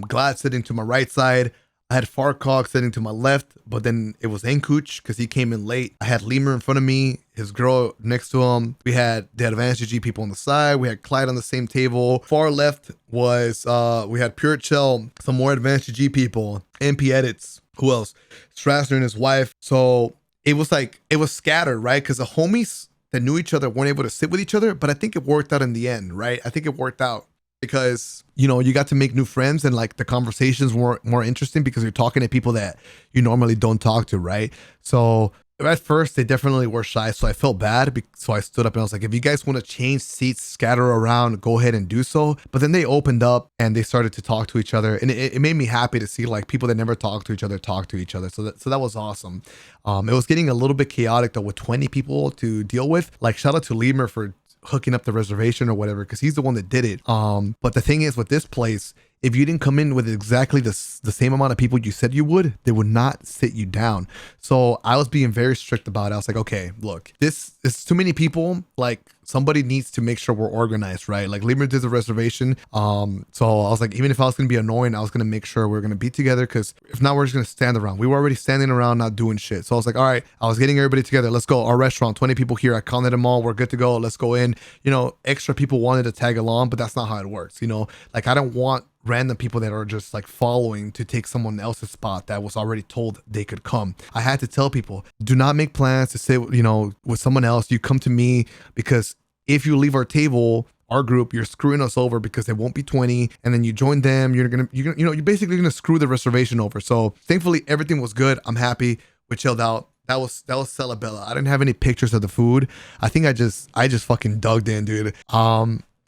Glad sitting to my right side. I had Farcog sitting to my left, but then it was Enkuch because he came in late. I had Lemur in front of me, his girl next to him. We had the Advanced GG people on the side. We had Clyde on the same table. Far left was, we had Pure Chill, some more Advanced GG people, MP Edits. Who else? Strasser and his wife. So it was like, it was scattered, right? Because the homies that knew each other weren't able to sit with each other, but I think it worked out in the end, right? I think it worked out because, you know, you got to make new friends and like the conversations were more interesting because you're talking to people that you normally don't talk to, right? So at first they definitely were shy, so I felt bad. So I stood up and I was like, if you guys want to change seats, scatter around, go ahead and do so. But then they opened up and they started to talk to each other, and it made me happy to see like people that never talk to each other talk to each other. So that was awesome. It was getting a little bit chaotic though with 20 people to deal with. Like shout out to Lemur for hooking up the reservation or whatever, because he's the one that did it. But the thing is with this place, if you didn't come in with exactly the same amount of people you said you would, they would not sit you down. So I was being very strict about it. I was like, okay, look, this is too many people. Like somebody needs to make sure we're organized, right? Like Lemur did the reservation. So I was like, even if I was going to be annoying, I was going to make sure we're going to be together, because if not, we're just going to stand around. We were already standing around, not doing shit. So I was like, all right, I was getting everybody together. Let's go. Our restaurant, 20 people here. I counted them all. We're good to go. Let's go in. You know, extra people wanted to tag along, but that's not how it works. You know, like I don't want random people that are just like following to take someone else's spot that was already told they could come. I had to tell people, do not make plans to sit, you know, with someone else. You come to me, because if you leave our table, our group, you're screwing us over, because there won't be 20, and then you join them, you're basically gonna screw the reservation over. So thankfully everything was good. I'm happy. We chilled out. That was Celebella. I didn't have any pictures of the food. I think I just fucking dug in, dude.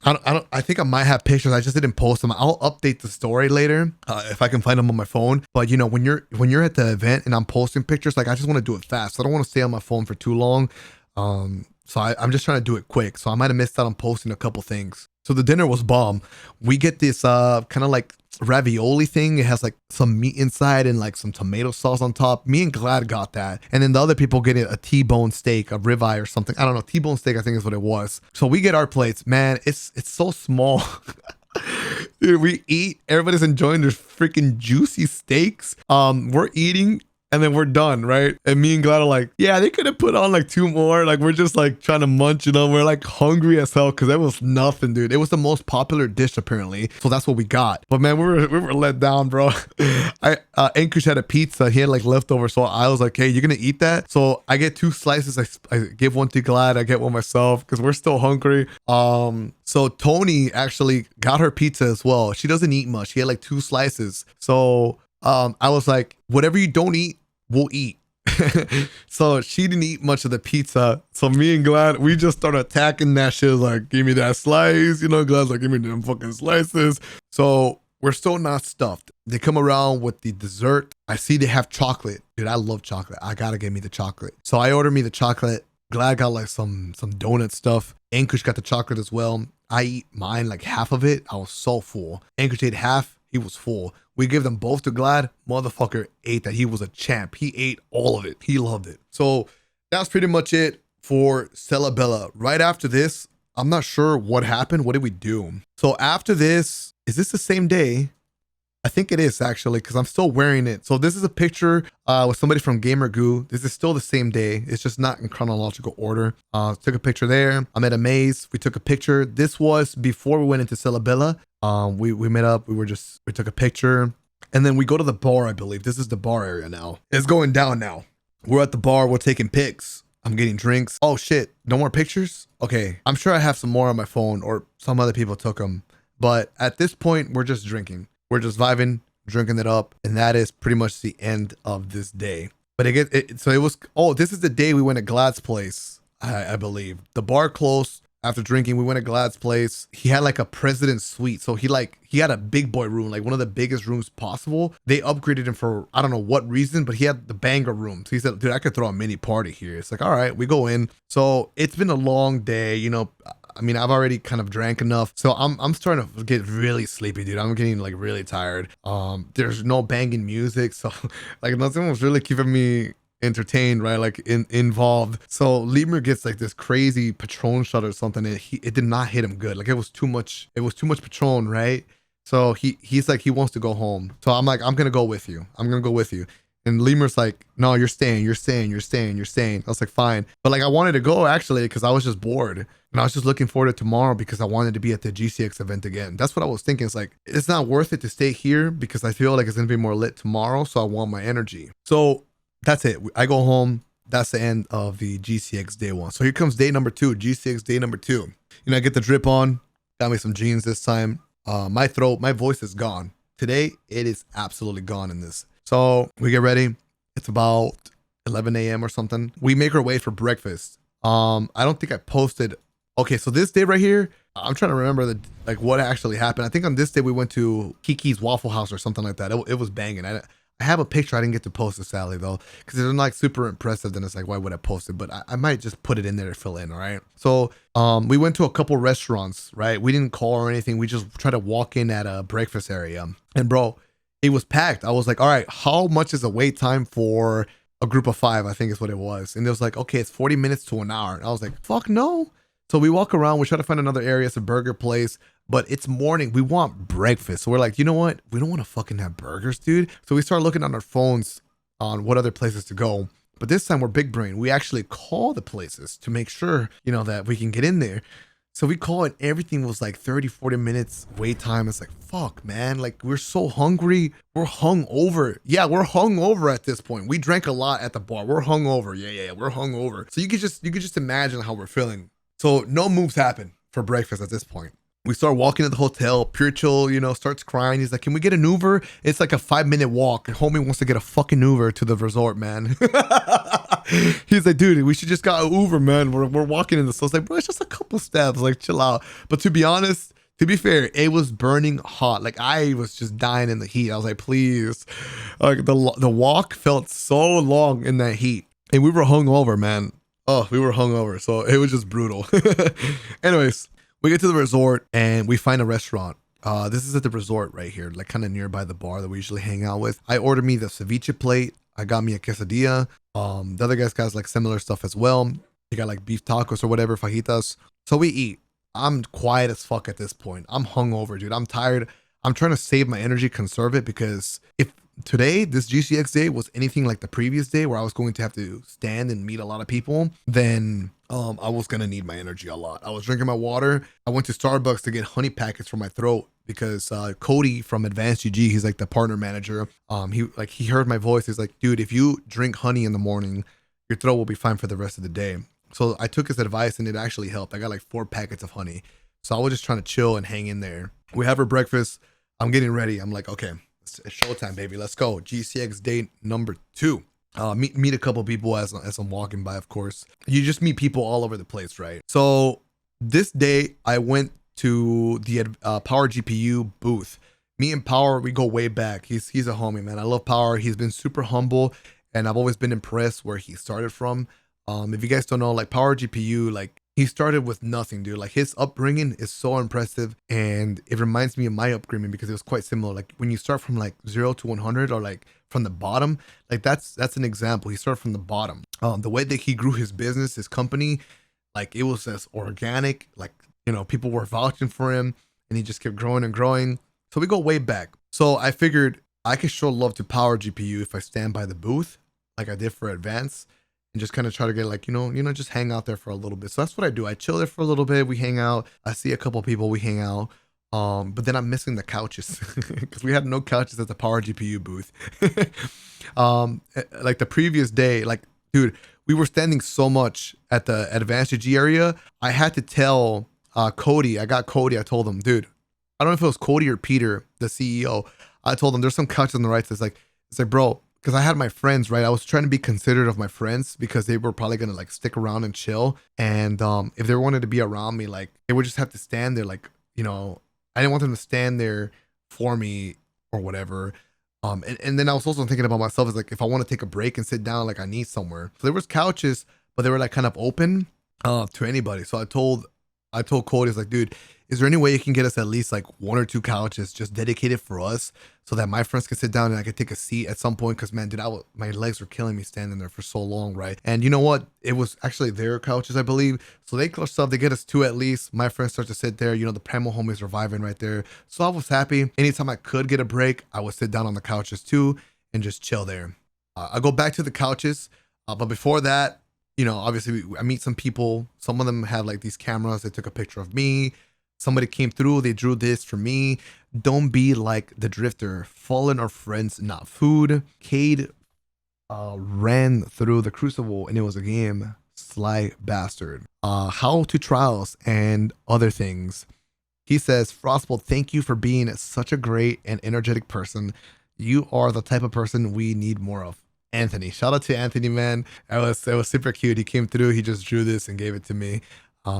I think I might have pictures. I just didn't post them. I'll update the story later if I can find them on my phone. But you know, when you're at the event and I'm posting pictures, like I just want to do it fast. I don't want to stay on my phone for too long. So I'm just trying to do it quick. So I might have missed out on posting a couple things. So the dinner was bomb. We get this kind of like ravioli thing. It has like some meat inside and like some tomato sauce on top. Me and Glad got that. And then the other people get a T-bone steak, a ribeye or something. I don't know. T-bone steak, I think is what it was. So we get our plates. Man, it's so small. Dude, we eat. Everybody's enjoying their freaking juicy steaks. We're eating. And then we're done, right? And me and Glad are like, yeah, they could have put on like 2 more. Like we're just like trying to munch, you know. We're like hungry as hell because that was nothing, dude. It was the most popular dish apparently, so that's what we got. But man, we were let down, bro. Ankush had a pizza. He had like leftover, so I was like, hey, you're gonna eat that? So I get 2 slices. I give one to Glad. I get one myself because we're still hungry. So Tony actually got her pizza as well. She doesn't eat much. She had like 2 slices. So I was like, whatever you don't eat, we'll eat. So she didn't eat much of the pizza. So me and Glad, we just started attacking that shit. Like, give me that slice. You know, Glad's like, give me them fucking slices. So We're still not stuffed. They come around with the dessert. I see they have chocolate. Dude, I love chocolate. I gotta get me the chocolate. So I ordered me the chocolate. Glad got like some donut stuff. Ankush got the chocolate as well. I eat mine, like half of it. I was so full. Ankush ate half. He was full. We gave them both to Glad. Motherfucker ate that. He was a champ. He ate all of it. He loved it. So that's pretty much it for Celebella. Right after this, I'm not sure what happened. What did we do? So after this, is this the same day? I think it is actually, because I'm still wearing it. So this is a picture with somebody from Gamer Goo. This is still the same day. It's just not in chronological order. Took a picture there. I'm at a maze. We took a picture. This was before we went into Celebella. We met up. We took a picture. And then we go to the bar, I believe. This is the bar area now. It's going down now. We're at the bar. We're taking pics. I'm getting drinks. Oh shit. No more pictures? Okay. I'm sure I have some more on my phone, or some other people took them. But at this point, we're just drinking. We're just vibing, drinking it up, and that is pretty much the end of this day. But this is the day we went to Glad's place, I believe. The bar closed after drinking. We went to Glad's place. He had like a president's suite. So he had a big boy room, like one of the biggest rooms possible. They upgraded him for, I don't know what reason, but he had the banger room. So he said, dude, I could throw a mini party here. It's like, all right, we go in. So it's been a long day, you know. I mean, I've already kind of drank enough, so I'm starting to get really sleepy, dude. I'm getting like really tired. There's no banging music, so like nothing was really keeping me entertained, right? Like involved. So Lemur gets like this crazy Patron shot or something, and it did not hit him good. Like it was too much. It was too much Patron, right? So he's like, he wants to go home. So I'm like, I'm gonna go with you. I'm gonna go with you. And Lemur's like, no, you're staying. I was like, fine. But like, I wanted to go actually, because I was just bored. And I was just looking forward to tomorrow because I wanted to be at the GCX event again. That's what I was thinking. It's like, it's not worth it to stay here because I feel like it's going to be more lit tomorrow. So I want my energy. So that's it. I go home. That's the end of the GCX day one. So here comes day number 2, GCX day number 2. You know, I get the drip on, got me some jeans this time. My voice is gone. Today, it is absolutely gone in this. So we get ready. It's about 11 a.m. or something. We make our way for breakfast. I don't think I posted. Okay, so this day right here, I'm trying to remember what actually happened. I think on this day we went to Kiki's Waffle House or something like that. It was banging. I have a picture. I didn't get to post it, sadly, though, because it's like super impressive. Then it's like, why would I post it? But I might just put it in there to fill in. All right. So we went to a couple restaurants, right? We didn't call or anything. We just tried to walk in at a breakfast area. And bro, it was packed. I was like, all right, how much is the wait time for a group of 5? I think is what it was. And it was like, okay, it's 40 minutes to an hour. And I was like, fuck no. So we walk around, we try to find another area. It's a burger place, but it's morning. We want breakfast. So we're like, you know what? We don't want to fucking have burgers, dude. So we start looking on our phones on what other places to go. But this time we're big brain. We actually call the places to make sure, you know, that we can get in there. So we call it, everything was like 30, 40 minutes wait time. It's like, fuck, man. Like, we're so hungry. We're hungover. Yeah, we're hungover at this point. We drank a lot at the bar. We're hungover. Yeah, we're hungover. So you could just imagine how we're feeling. So no moves happen for breakfast at this point. We start walking to the hotel. Pure Chill, you know, starts crying. He's like, can we get an Uber? It's like a 5-minute walk. And homie wants to get a fucking Uber to the resort, man. He's like, dude, we should just got an Uber, man. We're walking in the. So it's like, bro, it's just a couple steps. Like, chill out. But to be honest, to be fair, it was burning hot. Like, I was just dying in the heat. I was like, please. Like, the walk felt so long in that heat. And we were hungover, man. Oh, we were hungover. So it was just brutal. Anyways, we get to the resort and we find a restaurant. This is at the resort right here, like kind of nearby the bar that we usually hang out with. I ordered me the ceviche plate. I got me a quesadilla. The other guys got like similar stuff as well. They got like beef tacos or whatever, fajitas. So we eat. I'm quiet as fuck at this point. I'm hungover, dude. I'm tired. I'm trying to save my energy, conserve it, because if today, this GCX day, was anything like the previous day where I was going to have to stand and meet a lot of people, then I was going to need my energy a lot. I was drinking my water. I went to Starbucks to get honey packets for my throat because Cody from Advanced GG, he's like the partner manager. He heard my voice. He's like, dude, if you drink honey in the morning, your throat will be fine for the rest of the day. So I took his advice and it actually helped. I got like 4 packets of honey. So I was just trying to chill and hang in there. We have our breakfast. I'm getting ready. I'm like, okay, it's showtime, baby. Let's go. GCX day number 2. Meet a couple people as I'm walking by, of course. You just meet people all over the place, right? So this day I went to the Power GPU booth. Me and Power, we go way back. He's a homie, man. I love Power. He's been super humble, and I've always been impressed where he started from. If you guys don't know, like Power GPU, like he started with nothing, dude. Like his upbringing is so impressive, and it reminds me of my upbringing because it was quite similar. Like when you start from like 0 to 100, or like from the bottom, like that's an example. He started from the bottom. The way that he grew his business, his company, like it was as organic. Like people were vouching for him, and he just kept growing and growing. So we go way back. So I figured I could show love to Power GPU if I stand by the booth, like I did for Advance, and just kind of try to get like, just hang out there for a little bit. So that's what I do. I chill there for a little bit. We hang out. I see a couple people. We hang out. But then I'm missing the couches because we had no couches at the Power GPU booth. Like the previous day, like, dude, we were standing so much at the Advanced G area. I had to tell Cody. I got Cody. I told him, dude, I don't know if it was Cody or Peter, the CEO. I told him there's some couches on the right. It's like, bro, because I had my friends, right? I was trying to be considerate of my friends because they were probably gonna like stick around and chill. And if they wanted to be around me, like they would just have to stand there, like, I didn't want them to stand there for me or whatever. And then I was also thinking about myself as like, if I want to take a break and sit down, like I need somewhere. So there was couches, but they were like kind of open to anybody. So I told Cody, I was like, dude, is there any way you can get us at least like 1 or 2 couches just dedicated for us so that my friends can sit down and I could take a seat at some point? Because, man, dude, my legs were killing me standing there for so long, right? And you know what? It was actually their couches, I believe. So they clutched up. They get us 2 at least. My friends start to sit there. The Primo homies are vibing right there. So I was happy. Anytime I could get a break, I would sit down on the couches too and just chill there. I go back to the couches. But before that, obviously I meet some people. Some of them have like these cameras. They took a picture of me. Somebody came through, they drew this for me. Don't be like the drifter. Fallen are friends, not food. Cade ran through the crucible and it was a game. Sly bastard. How to trials and other things. He says, FrostBolt, thank you for being such a great and energetic person. You are the type of person we need more of. Anthony. Shout out to Anthony, man. It was super cute. He came through, he just drew this and gave it to me.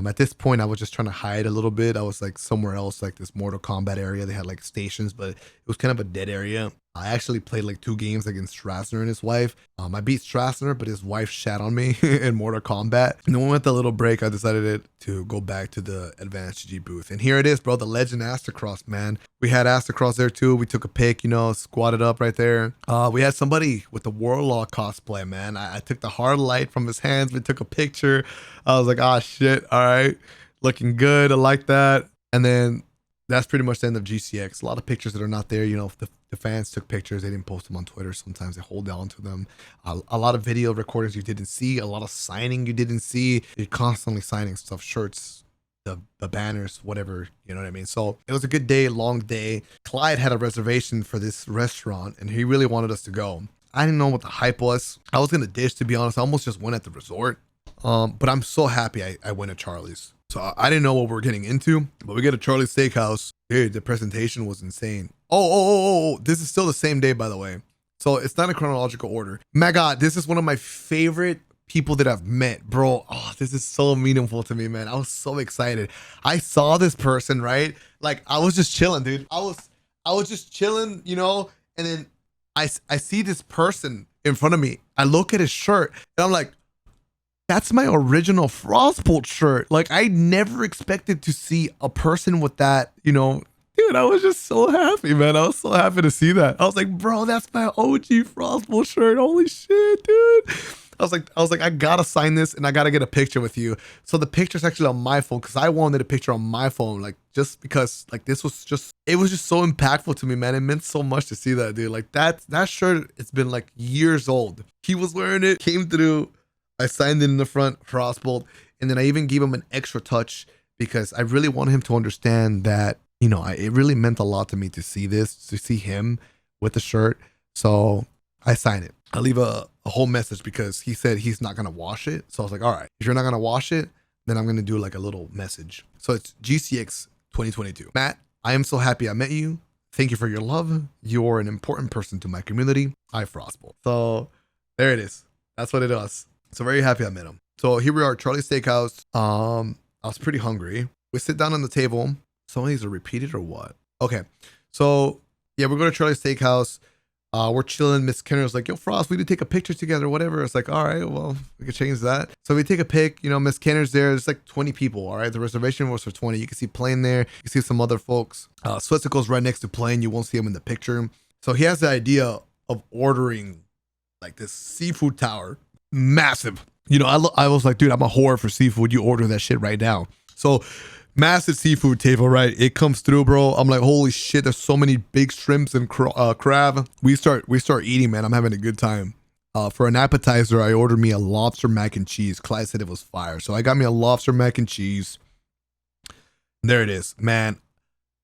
At this point, I was just trying to hide a little bit. I was like somewhere else, like this Mortal Kombat area. They had like stations, but it was kind of a dead area. I actually played like 2 games against Strassner and his wife. I beat Strassner, but his wife shat on me in Mortal Kombat. And then with the little break, I decided to go back to the Advanced G booth. And here it is, bro, the Legend Astacross, man. We had Astacross there too. We took a pic, squatted up right there. We had somebody with the Warlock cosplay, man. I took the hard light from his hands. We took a picture. I was like, ah, shit. All right. Looking good. I like that. And then that's pretty much the end of GCX. A lot of pictures that are not there. The fans took pictures. They didn't post them on Twitter. Sometimes they hold on to them. A lot of video recordings you didn't see. A lot of signing you didn't see. You're constantly signing stuff, shirts, the banners, whatever. You know what I mean? So it was a good day, long day. Clyde had a reservation for this restaurant, and he really wanted us to go. I didn't know what the hype was. I was going to dish, to be honest. I almost just went at the resort. But I'm so happy I went to Charlie's. So I didn't know what we were getting into, but we get to Charlie's Steakhouse. Dude, the presentation was insane. Oh, this is still the same day, by the way. So it's not in chronological order. My God, this is one of my favorite people that I've met, bro. Oh, this is so meaningful to me, man. I was so excited. I saw this person, right? Like I was just chilling, dude. I was just chilling, and then I see this person in front of me. I look at his shirt and I'm like, that's my original FrostBolt shirt. Like I never expected to see a person with that, Dude, I was just so happy, man. I was so happy to see that. I was like, bro, that's my OG FrostBolt shirt. Holy shit, dude. I was like, I gotta sign this and I gotta get a picture with you. So the picture's actually on my phone because I wanted a picture on my phone, like just because like it was just so impactful to me, man. It meant so much to see that, dude. Like that shirt, it's been like years old. He was wearing it, came through. I signed it in the front, FrostBolt, and then I even gave him an extra touch because I really wanted him to understand that, it really meant a lot to me to see this, to see him with the shirt. So I signed it. I leave a whole message because he said he's not going to wash it. So I was like, all right, if you're not going to wash it, then I'm going to do like a little message. So it's GCX 2022. Matt, I am so happy I met you. Thank you for your love. You're an important person to my community. IFrostBolt's. So there it is. That's what it was. So very happy I met him. So here we are, Charlie's Steakhouse. I was pretty hungry. We sit down on the table. Some of these are repeated or what? Okay. So Yeah, we're going to Charlie's Steakhouse. We're chilling. Miss Kenner's like, yo, Frost, we need to take a picture together, whatever. It's like, all right, well, we can change that. So we take a pic. You know, Miss Kenner's there. There's like 20 people. All right, the reservation was for 20. You can see Plane there. You can see some other folks. Switzerland's right next to Plane. You won't see him in the picture. So he has the idea of ordering like this seafood tower, massive. You know, I was like, dude, I'm a whore for seafood. You order that shit right now. So massive seafood table, right? It comes through, bro. I'm like, holy shit, there's so many big shrimps and crab. We start eating, man. I'm having a good time. For an appetizer, I ordered me a lobster mac and cheese. Clyde said it was fire. So I got me a lobster mac and cheese. There it is, man.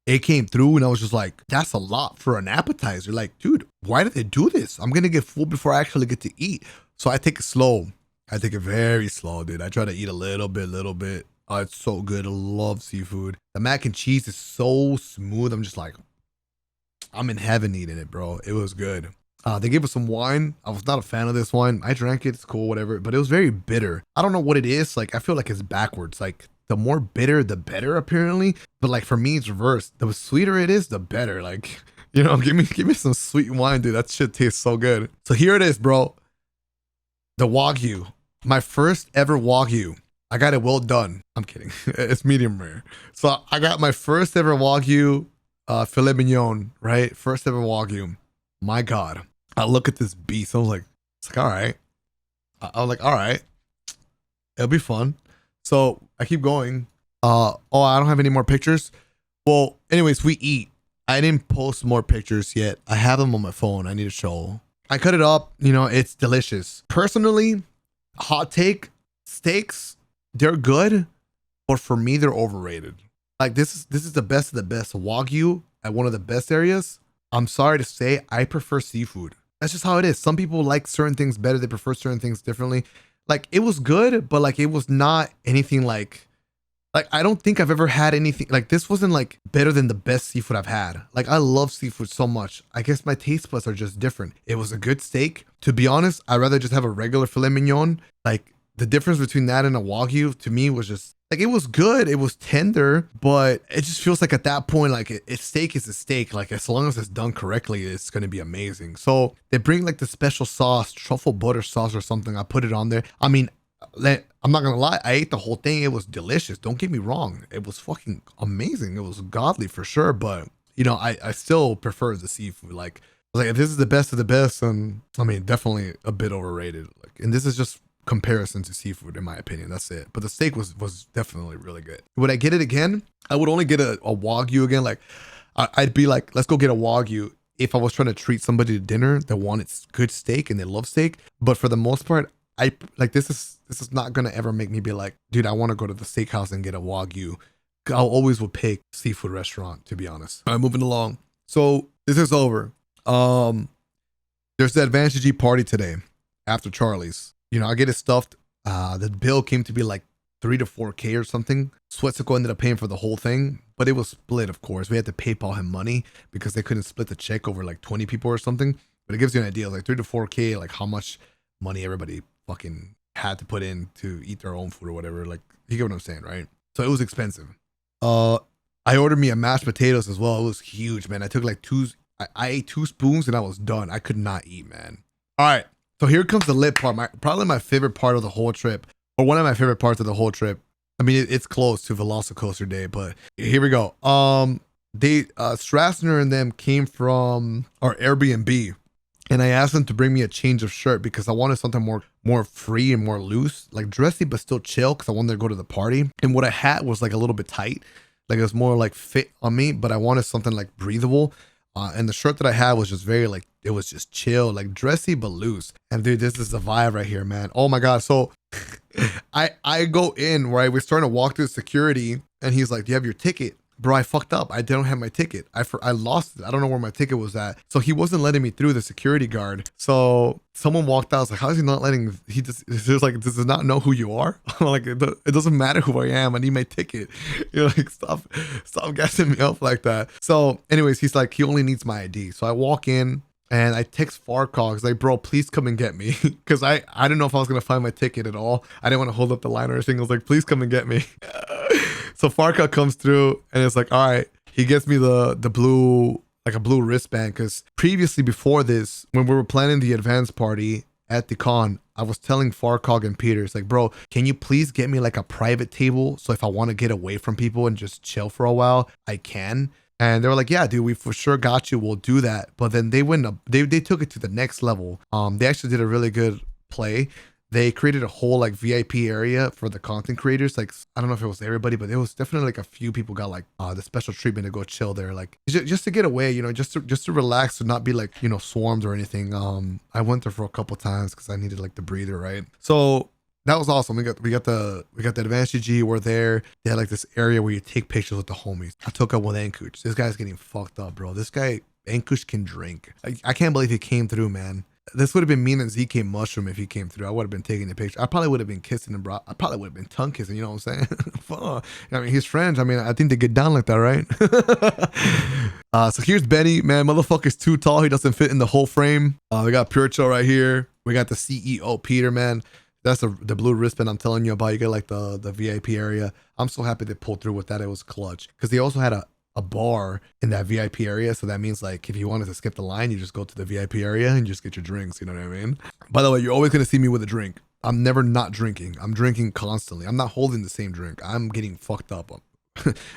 It came through and I was just like, that's a lot for an appetizer. Like, dude, why did they do this? I'm going to get full before I actually get to eat. So I take it slow. I take it very slow, dude. I try to eat a little bit. Oh, it's so good. I love seafood. The mac and cheese is so smooth. I'm just like, I'm in heaven eating it, bro. It was good. They gave us some wine. I was not a fan of this wine. I drank it. It's cool, whatever. But it was very bitter. I don't know what it is. Like, I feel like it's backwards. Like, the more bitter, the better, apparently. But like, for me, it's reversed. The sweeter it is, the better. Like, you know, give me some sweet wine, dude. That shit tastes so good. So here it is, bro. The Wagyu. My first ever Wagyu. I got it well done. I'm kidding. It's medium rare. So I got my first ever Wagyu filet mignon, right? First ever Wagyu. My God. I look at this beast. I was like, all right. I was like, all right. It'll be fun. So I keep going. I don't have any more pictures. Well, anyways, we eat. I didn't post more pictures yet. I have them on my phone. I need to show. I cut it up. You know, it's delicious. Personally, hot take, steaks, they're good, but for me, they're overrated. Like this is the best of the best. Wagyu at one of the best areas. I'm sorry to say, I prefer seafood. That's just how it is. Some people like certain things better. They prefer certain things differently. Like it was good, but like it was not anything like I don't think I've ever had anything like this. Wasn't like better than the best seafood I've had. Like I love seafood so much. I guess my taste buds are just different. It was a good steak. To be honest, I'd rather just have a regular filet mignon. Like the difference between that and a Wagyu to me was just like, it was good. It was tender, but it just feels like at that point, like steak is a steak. Like as long as it's done correctly, it's going to be amazing. So they bring like the special sauce, truffle butter sauce or something. I put it on there. I mean, I'm not going to lie. I ate the whole thing. It was delicious. Don't get me wrong. It was fucking amazing. It was godly for sure. But you know, I still prefer the seafood. Like if this is the best of the best, and I mean, definitely a bit overrated. Like, and this is just comparison to seafood in my opinion. That's it. But the steak was definitely really good. Would I get it again? I would only get a Wagyu again. Like I'd be like, let's go get a Wagyu if I was trying to treat somebody to dinner that wanted good steak and they love steak. But for the most part, I like this is not gonna ever make me be like, dude, I want to go to the steakhouse and get a Wagyu. I'll always will pick seafood restaurant, to be honest. All right, moving along. So this is over. There's the Advantage G party today after Charlie's. You know, I get it stuffed. The bill came to be like 3 to 4K or something. Swetsico ended up paying for the whole thing, but it was split, of course. We had to PayPal him money because they couldn't split the check over like 20 people or something. But it gives you an idea, like 3 to 4K, like how much money everybody fucking had to put in to eat their own food or whatever. Like, you get what I'm saying, right? So it was expensive. I ordered me a mashed potatoes as well. It was huge, man. I took like I ate 2 spoons and I was done. I could not eat, man. All right. So here comes the lit part. Probably my favorite part of the whole trip, or one of my favorite parts of the whole trip. I mean, it's close to VelociCoaster day, but here we go. Strassner and them came from our Airbnb, and I asked them to bring me a change of shirt because I wanted something more free and more loose, like dressy but still chill, because I wanted to go to the party. And what I had was like a little bit tight, like it was more like fit on me, but I wanted something like breathable. And the shirt that I had was just very like, it was just chill, like dressy but loose. And dude, this is the vibe right here, man. Oh my God. So I go in, right? We're starting to walk through security and he's like, do you have your ticket? Bro, I fucked up. I don't have my ticket. I lost it. I don't know where my ticket was at. So he wasn't letting me through, the security guard. So someone walked out. I was like, how is he not letting, he was like, does he not know who you are? I'm like, it doesn't matter who I am. I need my ticket. You're like, stop gassing me up like that. So anyways, he's like, he only needs my ID. So I walk in and I text Farkog. I was like, bro, please come and get me. Cause I didn't know if I was going to find my ticket at all. I didn't want to hold up the line or anything. I was like, please come and get me. So Farkog comes through and it's like, all right, he gets me the blue like a blue wristband, because previously before this, when we were planning the advance party at the con, I was telling Farcog and Peter, it's like, bro, can you please get me like a private table, so if I want to get away from people and just chill for a while, I can. And they were like, yeah, dude, we for sure got you, we'll do that. But then they went up, they took it to the next level. They actually did a really good play. They created a whole like VIP area for the content creators. Like, I don't know if it was everybody, but it was definitely like a few people got like the special treatment to go chill there, like just to get away, you know, just to relax, to not be like, you know, swarmed or anything. I went there for a couple times because I needed like the breather, right? So that was awesome. We got the advanced GG. We're there. They had like this area where you take pictures with the homies. I took up with Ankush. This guy's getting fucked up, bro. This guy Ankush can drink. I can't believe he came through, man. This would have been me and ZK Mushroom if he came through. I would have been taking the picture. I probably would have been kissing him, bro. I probably would have been tongue kissing, you know what I'm saying? Fuck. I mean, he's friends. I mean, I think they get down like that, right? So here's Benny, man. Motherfucker's too tall. He doesn't fit in the whole frame. We got Pure Chill right here. We got the CEO, Peter, man. That's the blue wristband I'm telling you about. You get like the VIP area. I'm so happy they pulled through with that. It was clutch. Because they also had a bar in that VIP area, so that means like if you wanted to skip the line, you just go to the VIP area and just get your drinks, you know what I mean? By the way, you're always gonna see me with a drink. I'm never not drinking. I'm drinking constantly. I'm not holding the same drink. I'm getting fucked up.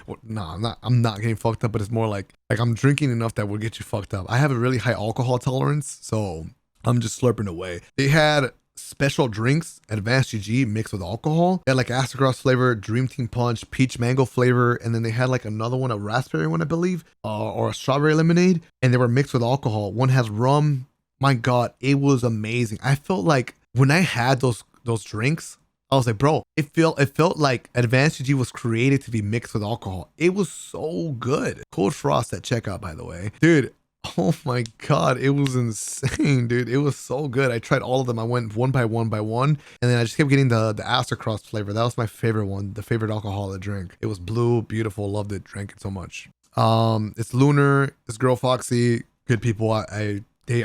Well, no, I'm not getting fucked up, but it's more like I'm drinking enough that will get you fucked up. I have a really high alcohol tolerance, so I'm just slurping away. They had special drinks, advanced GG mixed with alcohol. They had like Astrocross flavor, Dream Team Punch, peach mango flavor, and then they had like another one, a raspberry one, I believe, or a strawberry lemonade, and they were mixed with alcohol. One has rum. My God, it was amazing. I felt like when I had those drinks, I was like, bro, it felt like advanced GG was created to be mixed with alcohol. It was so good. Code Frost at checkout, by the way, dude. Oh my God, it was insane, dude. It was so good. I tried all of them. I went one by one, and then I just kept getting the Astrocross flavor. That was my favorite one, the favorite alcoholic drink. It was blue, beautiful, loved it, drank it so much. It's Lunar, it's Girl Foxy, good people. I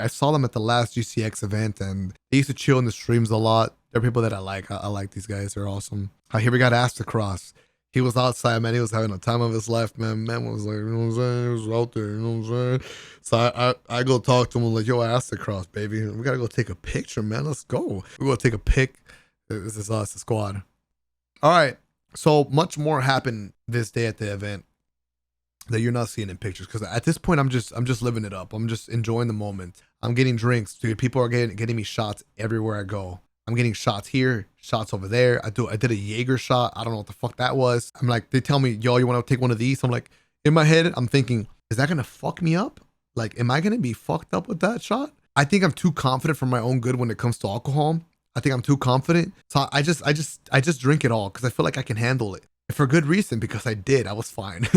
saw them at the last GCX event, and they used to chill in the streams a lot. They're people that I like. I like these guys. They're awesome. Here we got Astrocross. He was outside, man. He was having a time of his life, man. Man was like, you know what I'm saying? He was out there, you know what I'm saying? So I go talk to him. I'm like, yo, Astrocross, baby. We got to go take a picture, man. Let's go. We're going to take a pic. This is us, the squad. All right. So much more happened this day at the event that you're not seeing in pictures. Because at this point, I'm just living it up. I'm just enjoying the moment. I'm getting drinks, dude. People are getting me shots everywhere I go. I'm getting shots here, shots over there. I did a Jaeger shot. I don't know what the fuck that was. I'm like, they tell me, yo, you want to take one of these? I'm like, in my head, I'm thinking, is that going to fuck me up? Like, am I going to be fucked up with that shot? I think I'm too confident for my own good when it comes to alcohol. I think I'm too confident. So I just drink it all because I feel like I can handle it. And for good reason, because I was fine.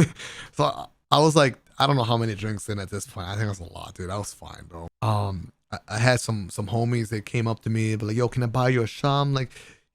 So I was like, I don't know how many drinks in at this point. I think that's a lot, dude. I was fine, bro. I had some homies that came up to me, but like, yo, can I buy you a shot? I'm like,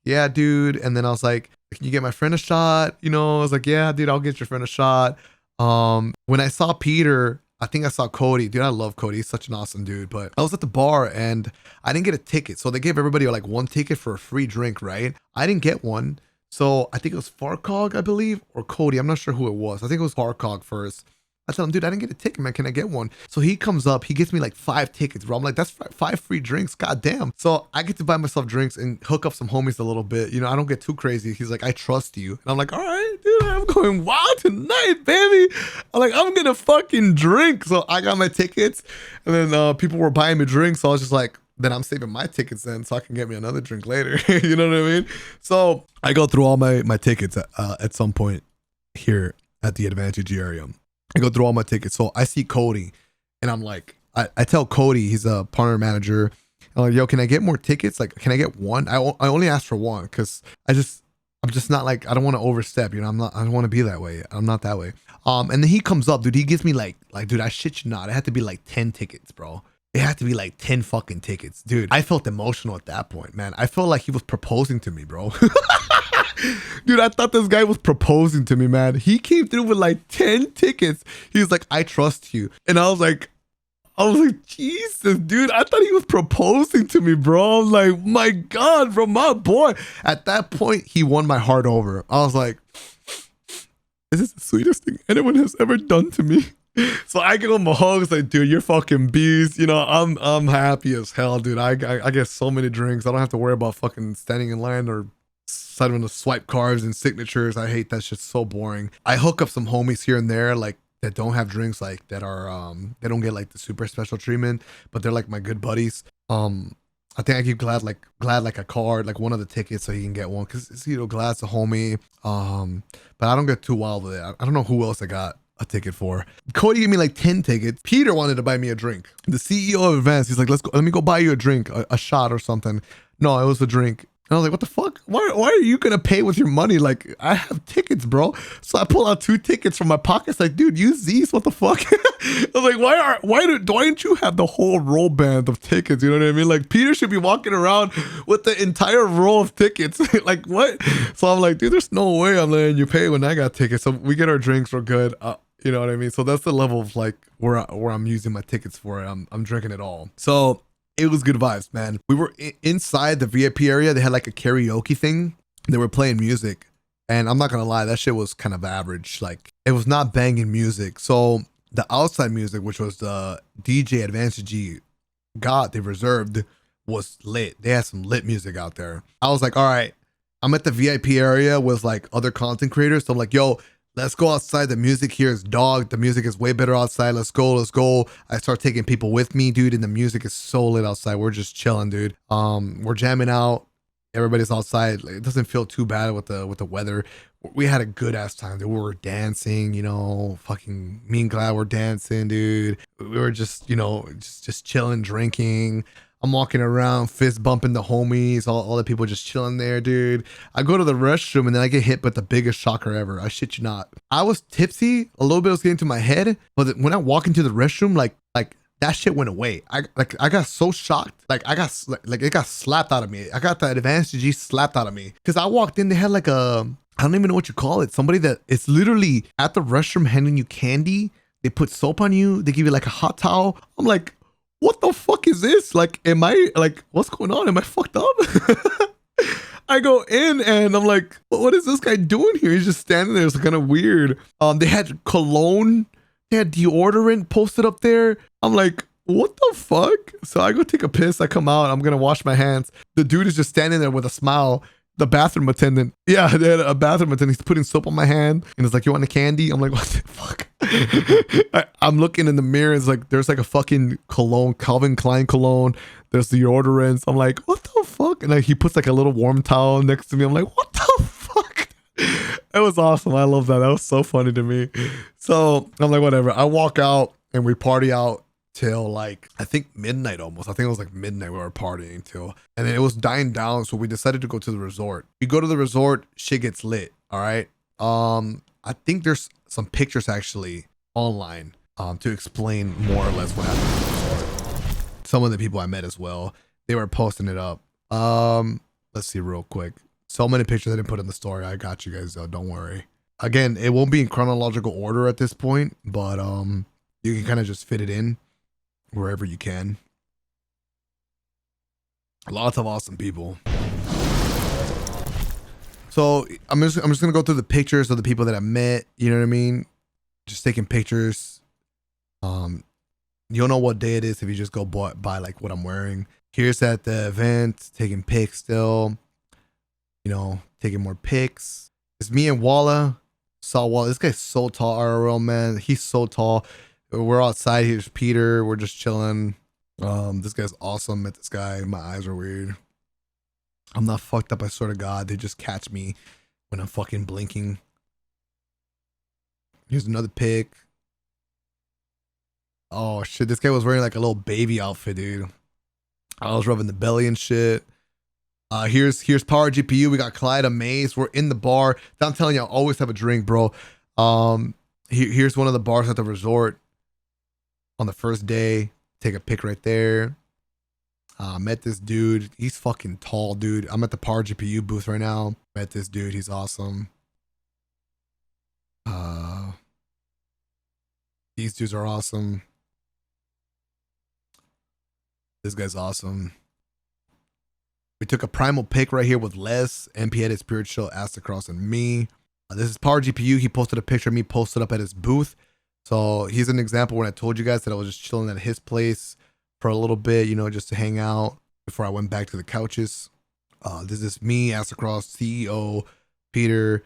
yeah, dude. And then I was like, can you get my friend a shot? You know, I was like, yeah, dude, I'll get your friend a shot. When I saw Peter, I think I saw Cody. Dude, I love Cody. He's such an awesome dude. But I was at the bar and I didn't get a ticket. So they gave everybody like one ticket for a free drink, right? I didn't get one. So I think it was Farcog, I believe, or Cody. I'm not sure who it was. I think it was Farcog first. I tell him, dude, I didn't get a ticket, man. Can I get one? So he comes up, he gets me like 5 tickets, bro. I'm like, that's 5 free drinks. God damn. So I get to buy myself drinks and hook up some homies a little bit. You know, I don't get too crazy. He's like, I trust you. And I'm like, all right, dude, I'm going wild tonight, baby. I'm like, I'm going to fucking drink. So I got my tickets and then people were buying me drinks. So I was just like, then I'm saving my tickets then so I can get me another drink later. You know what I mean? So I go through all my tickets at some point here at the Advantage area. I go through all my tickets. So I see Cody and I'm like, I tell Cody, he's a partner manager. I'm like, yo, can I get more tickets? Like, can I get one? I only asked for one because I'm just not like, I don't want to overstep, you know, I don't want to be that way. I'm not that way. And then he comes up, dude, he gives me like, dude, I shit you not. It had to be like 10 tickets, bro. It had to be like 10 fucking tickets. Dude, I felt emotional at that point, man. I felt like he was proposing to me, bro. Dude, I thought this guy was proposing to me, man. He came through with like 10 tickets. He was like, I trust you. And I was like, Jesus, dude, I thought he was proposing to me, bro. I was like, my God, bro, my boy. At that point, he won my heart over. I was like, this is the sweetest thing anyone has ever done to me. So I give him a hug. It's like, dude, you're fucking beast. You know, I'm happy as hell, dude. I get so many drinks. I don't have to worry about fucking standing in line or having to swipe cards and signatures. I hate that shit. So boring. I hook up some homies here and there, like that don't have drinks, like that are they don't get like the super special treatment, but they're like my good buddies. I think I give Glad like a card, like one of the tickets, so he can get one, because you know Glad's a homie. But I don't get too wild with it. I don't know who else I got a ticket for. Cody gave me like 10 tickets. Peter wanted to buy me a drink. The CEO of Advance, he's like, let's go, let me go buy you a drink, a shot or something. No, it was a drink. And I was like, what the fuck? Why are you gonna pay with your money? Like, I have tickets, bro. So I pull out 2 tickets from my pockets. Like, dude, use these. What the fuck? I was like, why don't you have the whole roll band of tickets? You know what I mean? Like, Peter should be walking around with the entire roll of tickets. Like, what? So I'm like, dude, there's no way I'm letting you pay when I got tickets. So we get our drinks, we're good. You know what I mean? So that's the level of like where I'm using my tickets for. I'm drinking it all. So it was good vibes, man. We were inside the VIP area. They had like a karaoke thing. They were playing music. And I'm not going to lie, that shit was kind of average. Like, it was not banging music. So the outside music, which was the DJ Advantage G they reserved, was lit. They had some lit music out there. I was like, all right, I'm at the VIP area with like other content creators. So I'm like, yo, let's go outside. The music here is dog. The music is way better outside. Let's go. Let's go. I start taking people with me, dude. And the music is so lit outside. We're just chilling, dude. We're jamming out. Everybody's outside. It doesn't feel too bad with the weather. We had a good ass time, dude. We were dancing, you know, fucking me and Glad were dancing, dude. We were just, you know, just chilling, drinking. I'm walking around, fist bumping the homies, all the people just chilling there, dude. I go to the restroom and then I get hit with the biggest shocker ever. I shit you not. I was tipsy. A little bit was getting to my head, but when I walk into the restroom, like that shit went away. I got so shocked. Like it got slapped out of me. I got that Advantage G slapped out of me. Cause I walked in, they had like I don't even know what you call it. Somebody that it's literally at the restroom handing you candy. They put soap on you. They give you like a hot towel. I'm like, what the fuck is this? Like, am I like, what's going on? Am I fucked up? I go in and I'm like, what is this guy doing here? He's just standing there. It's kind of weird. They had cologne, they had deodorant posted up there. I'm like, what the fuck? So I go take a piss. I come out. I'm going to wash my hands. The dude is just standing there with a smile. The bathroom attendant. Yeah, they had a bathroom attendant. He's putting soap on my hand and it's like, you want a candy? I'm like, what the fuck? I'm looking in the mirror. It's like, there's like a fucking cologne, Calvin Klein cologne. There's deodorants. I'm like, what the fuck? And like, he puts like a little warm towel next to me. I'm like, what the fuck? It was awesome. I love that. That was so funny to me. So I'm like, whatever. I walk out and we party out till like, I think midnight almost. I think it was like midnight we were partying till. And then it was dying down. So we decided to go to the resort. We go to the resort, shit gets lit. All right. I think there's some pictures actually online to explain more or less what happened at the resort. Some of the people I met as well, they were posting it up. Let's see real quick. So many pictures I didn't put in the story. I got you guys though, don't worry. Again, it won't be in chronological order at this point, but you can kind of just fit it in wherever you can. Lots of awesome people. So I'm just gonna go through the pictures of the people that I met. You know what I mean? Just taking pictures. You'll know what day it is if you just go by like what I'm wearing. Here's at the event, taking pics still. You know, taking more pics. It's me and Walla. Saw Walla. This guy's so tall, RRL, man. He's so tall. We're outside. Here's Peter. We're just chilling. This guy's awesome. Met this guy. My eyes are weird. I'm not fucked up, I swear to God. They just catch me when I'm fucking blinking. Here's another pic. Oh shit, this guy was wearing like a little baby outfit, dude. I was rubbing the belly and shit. Here's Power GPU. We got Clyde Amaze. We're in the bar. I'm telling you, I always have a drink, bro. Here's one of the bars at the resort on the first day. Take a pic right there. Met this dude. He's fucking tall, dude. I'm at the Power GPU booth right now. Met this dude. He's awesome. These dudes are awesome. This guy's awesome. We took a primal pic right here with Les, MP at his spiritual, Astacross, and me. This is Power GPU. He posted a picture of me posted up at his booth. So he's an example when I told you guys that I was just chilling at his place for a little bit, you know, just to hang out before I went back to the couches. This is me, Across CEO, Peter,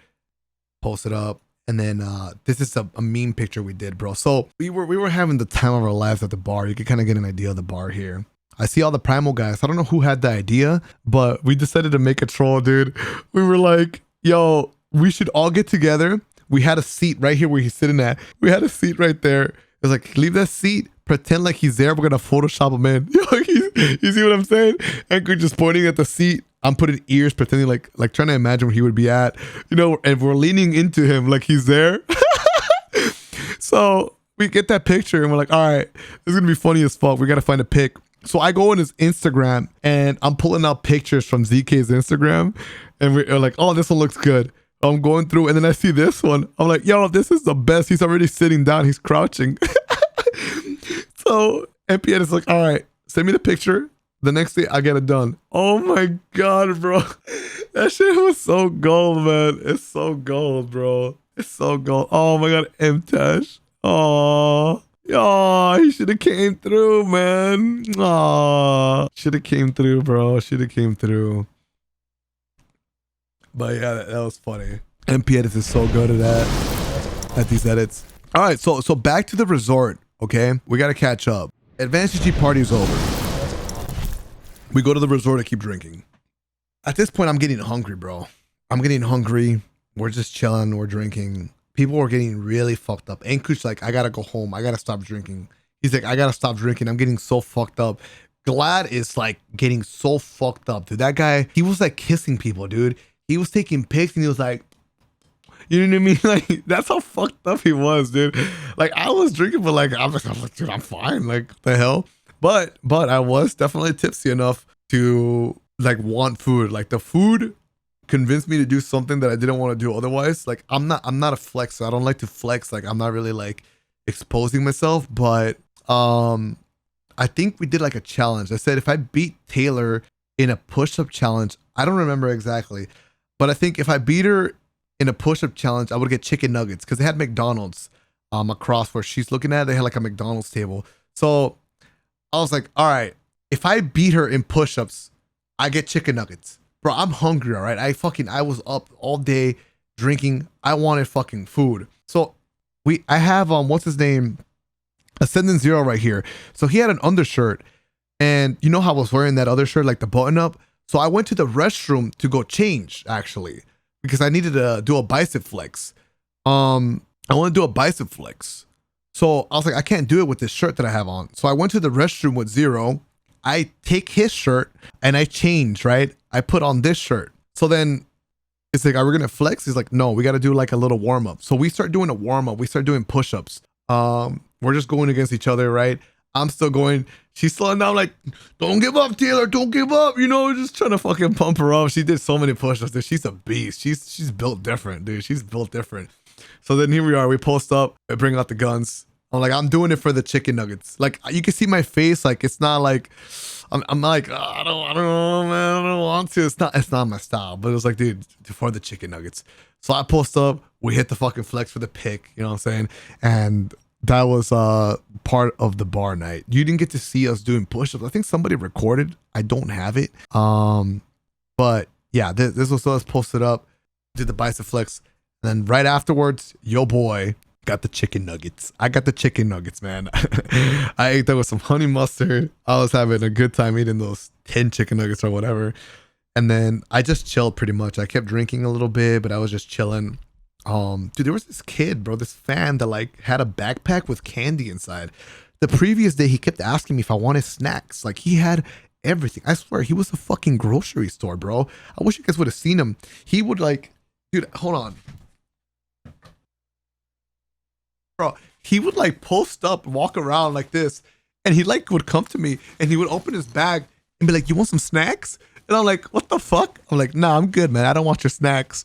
posted up. And then this is a meme picture we did, bro. So we were having the time of our lives at the bar. You can kind of get an idea of the bar here. I see all the Primal guys. I don't know who had the idea, but we decided to make a troll, dude. We were like, yo, we should all get together. We had a seat right here where he's sitting at. We had a seat right there. It was like, leave that seat. Pretend like he's there. We're going to Photoshop him in. You see what I'm saying? And we're just pointing at the seat. I'm putting ears, pretending like trying to imagine where he would be at, you know, and we're leaning into him like he's there. So we get that picture and we're like, all right, this is going to be funny as fuck. We got to find a pic. So I go on his Instagram and I'm pulling out pictures from ZK's Instagram and we're like, oh, this one looks good. I'm going through and then I see this one. I'm like, yo, this is the best. He's already sitting down. He's crouching. So MPN is like, all right, send me the picture. The next day I get it done. Oh my God, bro. That shit was so gold, man. It's so gold, bro. It's so gold. Oh my God, M-Tash. Oh, he should have came through, man. Oh, should have came through, bro. Should have came through. But yeah, that was funny. MP Edits is so good at these edits. All right, so back to the resort, okay? We got to catch up. Advanced GG party is over. We go to the resort to keep drinking. At this point, I'm getting hungry, bro. I'm getting hungry. We're just chilling. We're drinking. People were getting really fucked up. Ankush like, I got to go home. I got to stop drinking. He's like, I got to stop drinking. I'm getting so fucked up. Glad is like getting so fucked up, dude. That guy, he was like kissing people, dude. He was taking pics and he was like, you know what I mean? Like, that's how fucked up he was, dude. Like, I was drinking, but like, I'm like, dude, I'm fine. Like, what the hell? But I was definitely tipsy enough to like want food. Like the food convinced me to do something that I didn't want to do otherwise. Like I'm not a flexer. I don't like to flex. Like I'm not really like exposing myself. But I think we did like a challenge. I said if I beat Taylor in a push-up challenge, I don't remember exactly, but I think if I beat her in a push-up challenge, I would get chicken nuggets because they had McDonald's across where she's looking at. They had like a McDonald's table. So I was like, all right, if I beat her in push-ups, I get chicken nuggets. Bro, I'm hungry, all right? I was up all day drinking. I wanted fucking food. So I have, what's his name? Ascendant Zero right here. So he had an undershirt and you know how I was wearing that other shirt, like the button up? So I went to the restroom to go change actually, because I needed to do a bicep flex. I want to do a bicep flex. So I was like, I can't do it with this shirt that I have on. So I went to the restroom with Zero. I take his shirt and I change, right? I put on this shirt. So then it's like, are we going to flex? He's like, no, we got to do like a little warm up. So we start doing a warm up. We start doing push-ups. We're just going against each other, right? I'm still going. She's slowing down like, don't give up, Taylor. Don't give up. You know, just trying to fucking pump her up. She did so many push-ups, dude. She's a beast. She's built different, dude. She's built different. So then here we are. We post up. I bring out the guns. I'm like, I'm doing it for the chicken nuggets. Like you can see my face. Like it's not like I'm like, oh, I don't know, man. I don't want to. It's not my style. But it was like, dude, for the chicken nuggets. So I post up. We hit the fucking flex for the pick. You know what I'm saying? And that was part of the bar night. You didn't get to see us doing push-ups. I think somebody recorded. I don't have it. But yeah, this was us posted up. Did the bicep flex. And then right afterwards, yo boy got the chicken nuggets. I got the chicken nuggets, man. I ate that with some honey mustard. I was having a good time eating those 10 chicken nuggets or whatever. And then I just chilled pretty much. I kept drinking a little bit, but I was just chilling. Dude, there was this kid, bro, this fan that like had a backpack with candy inside. The previous day, he kept asking me if I wanted snacks. Like he had everything. I swear, he was a fucking grocery store, bro. I wish you guys would have seen him. He would like, dude, hold on. Bro, he would like post up, walk around like this, and he like would come to me and he would open his bag and be like, you want some snacks? And I'm like, what the fuck? I'm like, nah, I'm good, man. I don't want your snacks.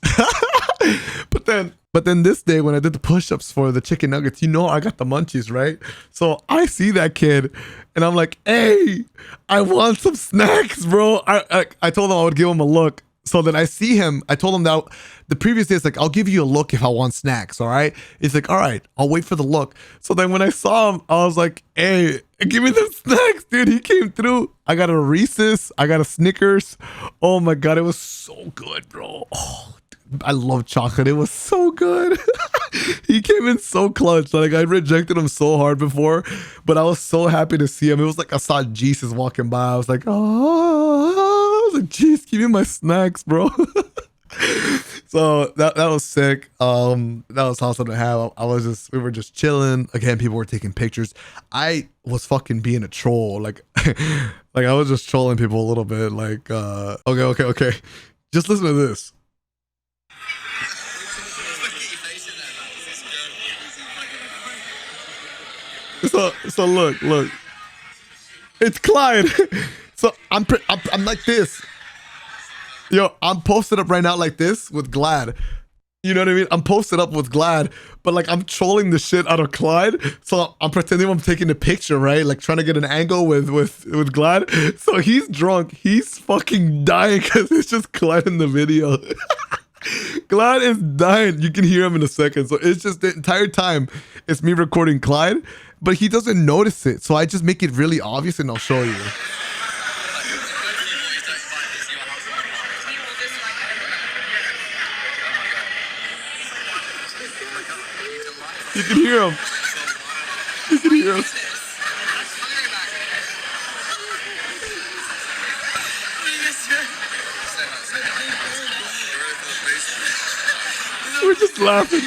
But then this day when I did the push-ups for the chicken nuggets, you know I got the munchies, right? So I see that kid and I'm like, hey, I want some snacks, bro. I told him I would give him a look. So then I see him. I told him that the previous day, it's like, I'll give you a look if I want snacks. All right. He's like, all right, I'll wait for the look. So then when I saw him, I was like, hey, give me the snacks, dude. He came through. I got a Reese's. I got a Snickers. Oh my God. It was so good, bro. Oh, dude, I love chocolate. It was so good. He came in so clutch. Like I rejected him so hard before, but I was so happy to see him. It was like I saw Jesus walking by. I was like, oh, I was like, jeez, give me my snacks, bro. So that was sick. That was awesome to have. We were just chilling. Again, people were taking pictures. I was fucking being a troll. Like, like I was just trolling people a little bit. Like, okay. Just listen to this. So look, it's Clyde. So I'm like this. Yo, I'm posted up right now like this with Glad. You know what I mean? I'm posted up with Glad, but like I'm trolling the shit out of Clyde. So I'm pretending I'm taking a picture, right? Like trying to get an angle with Glad. So he's drunk. He's fucking dying because it's just Clyde in the video. Glad is dying. You can hear him in a second. So it's just the entire time it's me recording Clyde, but he doesn't notice it. So I just make it really obvious and I'll show you. You can hear him. You can hear him. We're just laughing.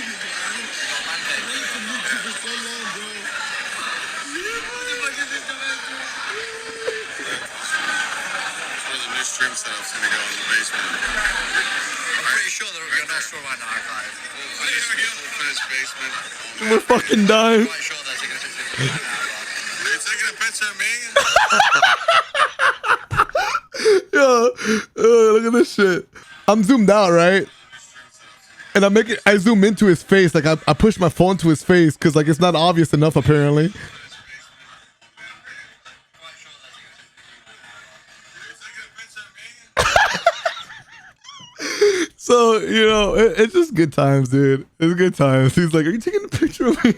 We're fucking dying. Yo, look at this shit. I'm zoomed out, right? And I zoom into his face. Like I push my phone to his face because like it's not obvious enough apparently. So, you know, it's just good times, dude. It's good times. He's like, are you taking a picture of me?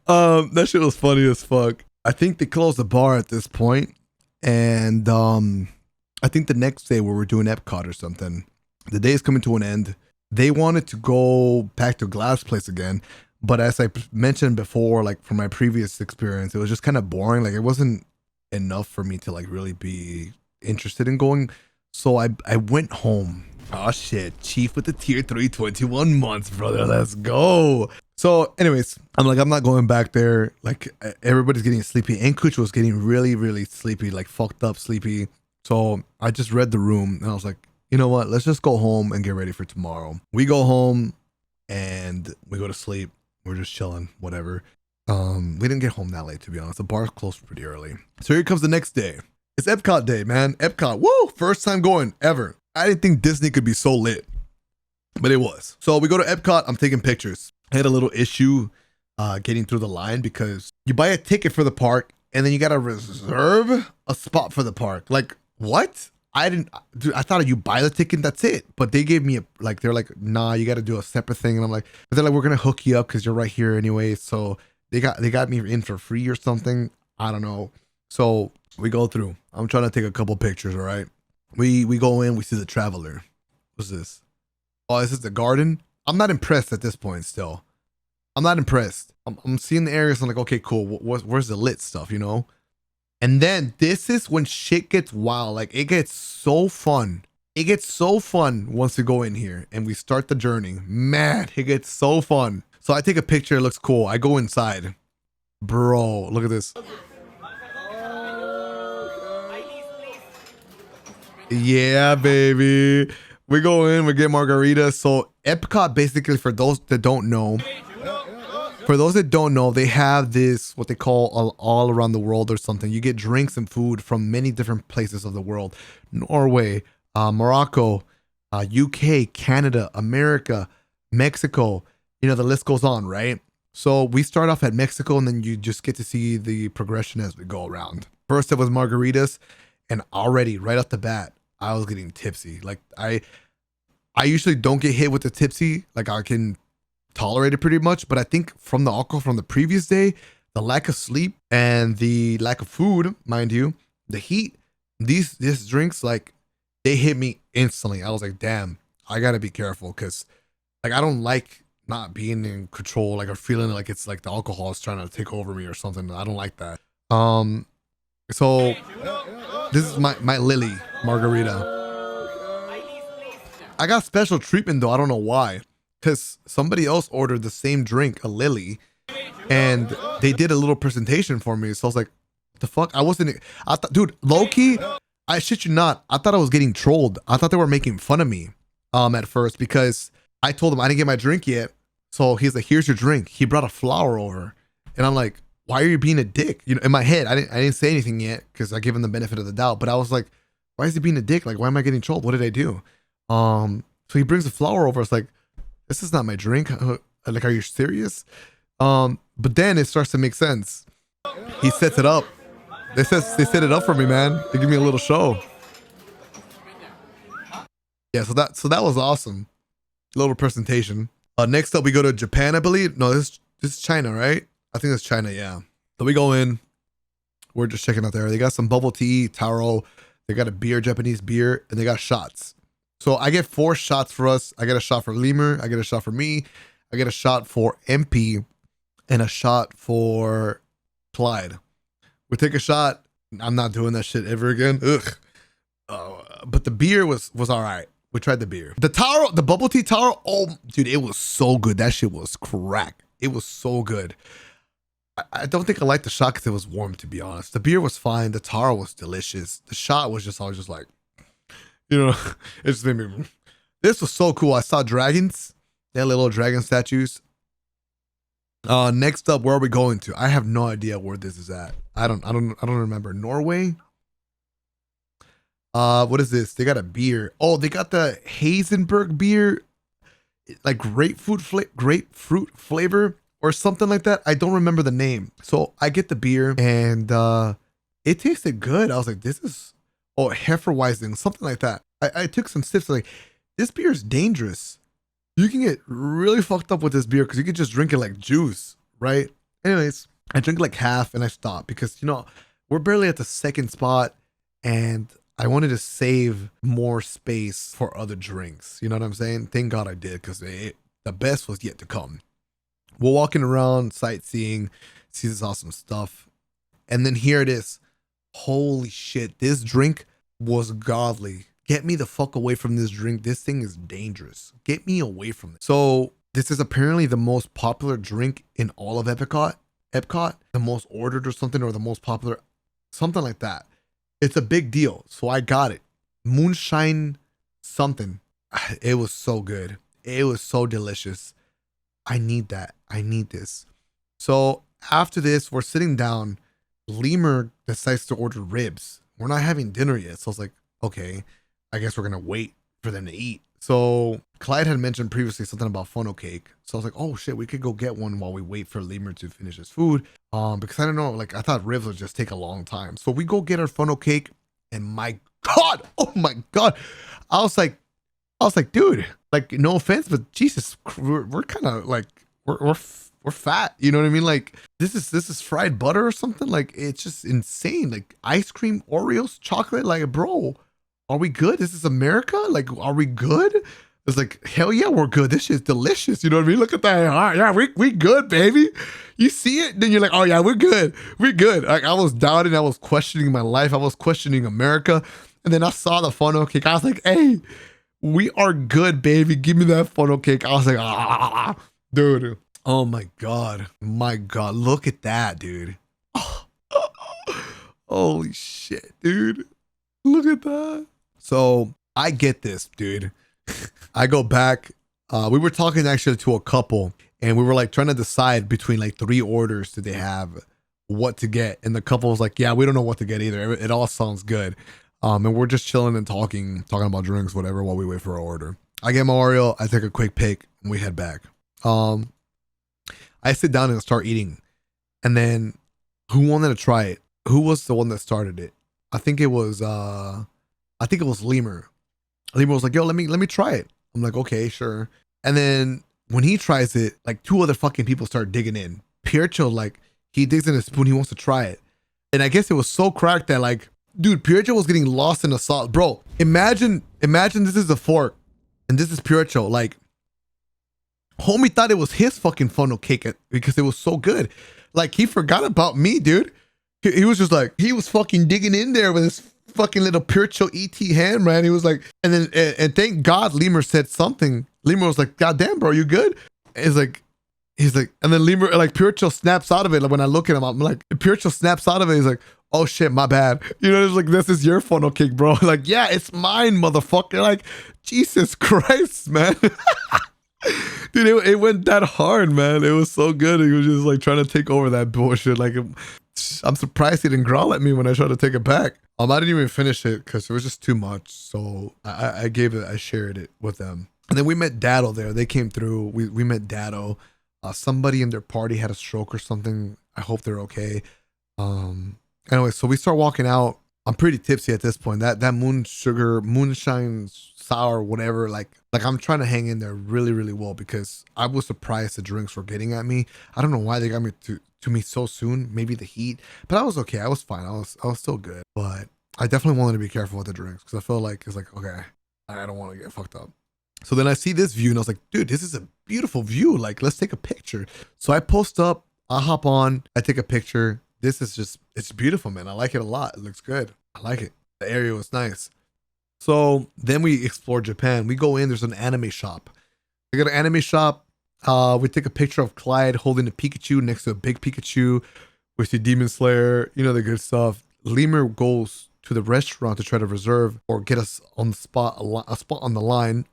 That shit was funny as fuck. I think they closed the bar at this point, and I think the next day where we're doing Epcot or something, the day is coming to an end. They wanted to go back to Glass Place again, but as I mentioned before, like from my previous experience, it was just kind of boring. Like it wasn't enough for me to like really be interested in going. So I went home. Oh shit, Chief with the tier 3 21 months, brother. Let's go. So anyways, I'm like, I'm not going back there. Like everybody's getting sleepy. And Kuch was getting really, really sleepy, like fucked up sleepy. So I just read the room and I was like, you know what? Let's just go home and get ready for tomorrow. We go home and we go to sleep. We're just chilling, whatever. We didn't get home that late, to be honest. The bar closed pretty early. So here comes the next day. It's Epcot day, man. Epcot, woo! First time going ever. I didn't think Disney could be so lit, but it was. So we go to Epcot. I'm taking pictures. I had a little issue getting through the line because you buy a ticket for the park and then you gotta reserve a spot for the park. Like what? Dude, I thought you buy the ticket, that's it. But they gave me they're like, nah, you got to do a separate thing. And I'm like, but they're like, we're gonna hook you up because you're right here anyway. So they got me in for free or something. I don't know. So we go through. I'm trying to take a couple pictures. All right. We go in. We see the Traveler. What's this? Oh, this is the garden. I'm not impressed at this point. Still, I'm not impressed. I'm seeing the areas. I'm like, okay, cool. Where's the lit stuff? You know. And then this is when shit gets wild. Like it gets so fun. It gets so fun once we go in here and we start the journey. Man, it gets so fun. So I take a picture. It looks cool. I go inside. Bro, look at this. Yeah, baby. We go in. We get margaritas. So Epcot, basically, for those that don't know, they have this, what they call all around the world or something. You get drinks and food from many different places of the world. Norway, Morocco, UK, Canada, America, Mexico. You know, the list goes on, right? So we start off at Mexico and then you just get to see the progression as we go around. First it was margaritas, and already right off the bat, I was getting tipsy. Like I usually don't get hit with the tipsy. Like I can tolerate it pretty much, but I think from the alcohol from the previous day, the lack of sleep and the lack of food, mind you, the heat, these drinks, like they hit me instantly. I was like, damn, I gotta be careful because like I don't like not being in control, like or feeling like it's like the alcohol is trying to take over me or something. I don't like that. So this is my Lily margarita. I got special treatment though. I don't know why. Because somebody else ordered the same drink, a Lily, and they did a little presentation for me. So I was like, what the fuck? I thought, dude, low key, I shit you not. I thought I was getting trolled. I thought they were making fun of me at first because I told him I didn't get my drink yet. So he's like, here's your drink. He brought a flower over. And I'm like, why are you being a dick? You know, in my head, I didn't say anything yet because I give him the benefit of the doubt. But I was like, why is he being a dick? Like, why am I getting trolled? What did I do? So he brings a flower over. It's like, this is not my drink. Like, are you serious? But then it starts to make sense. He sets it up. They set it up for me, man. They give me a little show. Yeah, so that was awesome. Little presentation. Next up, we go to Japan, I believe. No, this is China, right? I think it's China, yeah. So we go in. We're just checking out there. They got some bubble tea, taro. They got a beer, Japanese beer, and they got shots. So I get 4 shots for us. I get a shot for Lemur. I get a shot for me. I get a shot for MP and a shot for Clyde. We take a shot. I'm not doing that shit ever again. Ugh. But the beer was all right. We tried the beer. The taro, the bubble tea taro. Oh, dude, it was so good. That shit was crack. It was so good. I don't think I liked the shot because it was warm, to be honest. The beer was fine. The taro was delicious. The shot was just, I was just like, you know, it just made me. This was so cool. I saw dragons. They had little dragon statues. Next up, where are we going to? I have no idea where this is at. I don't remember. Norway. What is this? They got a beer. Oh, they got the Hazenberg beer, like grapefruit flavor or something like that. I don't remember the name. So I get the beer and it tasted good. I was like, this is Hefeweizen, something like that. I took some sips. Like, this beer is dangerous. You can get really fucked up with this beer because you can just drink it like juice, right? Anyways, I drink like half and I stop because, you know, we're barely at the second spot and I wanted to save more space for other drinks. You know what I'm saying? Thank God I did because the best was yet to come. We're walking around, sightseeing, see this awesome stuff. And then here it is. Holy shit, this drink was godly. Get me the fuck away from this drink. This thing is dangerous. Get me away from it. So this is apparently the most popular drink in all of Epcot. The most ordered or something, or the most popular, something like that. It's a big deal. So I got it. Moonshine something. It was so good. It was so delicious. I need that. I need this. So after this, we're sitting down. Lemur decides to order ribs. We're not having dinner yet. So I was like, okay, I guess we're going to wait for them to eat. So Clyde had mentioned previously something about funnel cake. So I was like, oh shit, we could go get one while we wait for Lemur to finish his food. Because I don't know, like I thought ribs would just take a long time. So we go get our funnel cake and my God, oh my God. I was like, dude, like no offense, but Jesus, we're kind of like, we're fat. You know what I mean? Like this is fried butter or something. Like it's just insane. Like ice cream, Oreos, chocolate. Like bro, are we good? This is America. Like, are we good? It's like, hell yeah, we're good. This shit's delicious. You know what I mean? Look at that. All right, yeah, we good, baby. You see it? Then you're like, oh yeah, we're good. We're good. Like I was doubting. I was questioning my life. I was questioning America. And then I saw the funnel cake. I was like, hey, we are good, baby. Give me that funnel cake. I was like, ah, dude. Oh my God. My God. Look at that, dude. Oh, holy shit, dude. Look at that. So I get this, dude. I go back. We were talking actually to a couple and we were like trying to decide between like 3 orders that they have what to get. And the couple was like, yeah, we don't know what to get either. It all sounds good. And we're just chilling and talking about drinks, whatever, while we wait for our order. I get my Oreo. I take a quick pick and we head back. I sit down and start eating. And then who wanted to try it? Who was the one that started it? I think it was I think it was Lemur. Lemur was like, yo, let me try it. I'm like, okay, sure. And then when he tries it, like two other fucking people start digging in. Piercho, like, he digs in a spoon, he wants to try it. And I guess it was so cracked that like, dude, Piercho was getting lost in the sauce. Bro, imagine this is a fork and this is Piercho. Like, homie thought it was his fucking funnel cake because it was so good. Like, he forgot about me, dude. He was just like, he was fucking digging in there with his fucking little Piercho ET hand, man. He was like, and then, and thank God Lemur said something. Lemur was like, God damn, bro, you good? He's like, and then Lemur, like, Piercho snaps out of it. Like, when I look at him, I'm like, Piercho snaps out of it. He's like, oh shit, my bad. You know, it's like, this is your funnel cake, bro. Like, yeah, it's mine, motherfucker. Like, Jesus Christ, man. Dude, it went that hard, man. It was so good. He was just like trying to take over that bullshit. Like, I'm surprised he didn't growl at me when I tried to take it back. I didn't even finish it because it was just too much. So I shared it with them. And then we met Dado there. They came through. We met Dado. Somebody in their party had a stroke or something. I hope they're okay. Anyway, so we start walking out. I'm pretty tipsy at this point. That moonshine sour, whatever. Like I'm trying to hang in there really, really well because I was surprised the drinks were getting at me. I don't know why they got me to me so soon. Maybe the heat, but I was okay. I was fine. I was still good. But I definitely wanted to be careful with the drinks because I feel like it's like, okay, I don't want to get fucked up. So then I see this view and I was like, dude, this is a beautiful view. Like, let's take a picture. So I post up, I hop on, I take a picture. This is just, it's beautiful, man. I like it a lot. It looks good. I like it. The area was nice. So then we explore Japan. We go in, there's an anime shop. We got an anime shop. We take a picture of Clyde holding a Pikachu next to a big Pikachu. We see Demon Slayer, you know, the good stuff. Lemur goes to the restaurant to try to reserve or get us on the spot, a spot on the line.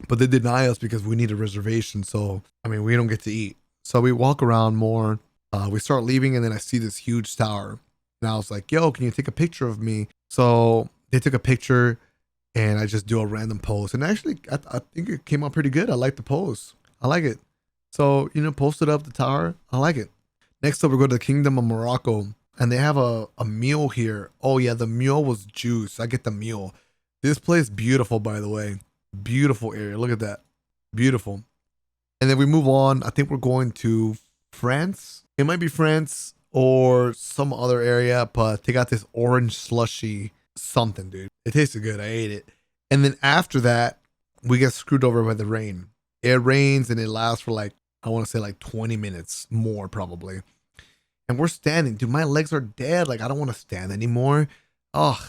But they deny us because we need a reservation. So, I mean, we don't get to eat. So we walk around more. We start leaving and then I see this huge tower. And I was like, yo, can you take a picture of me? So they took a picture and I just do a random pose. And actually, I think it came out pretty good. I like the pose. I like it. So, you know, posted up the tower. I like it. Next up, we go to the Kingdom of Morocco. And they have a meal here. Oh, yeah, the meal was juice. I get the meal. This place beautiful, by the way. Beautiful area. Look at that. Beautiful. And then we move on. I think we're going to France. It might be France or some other area, but they got this orange slushy something, dude. It tasted good. I ate it. And then after that, we get screwed over by the rain. It rains and it lasts for like, I want to say like 20 minutes more probably. And we're standing. Dude, my legs are dead. Like, I don't want to stand anymore. Ugh.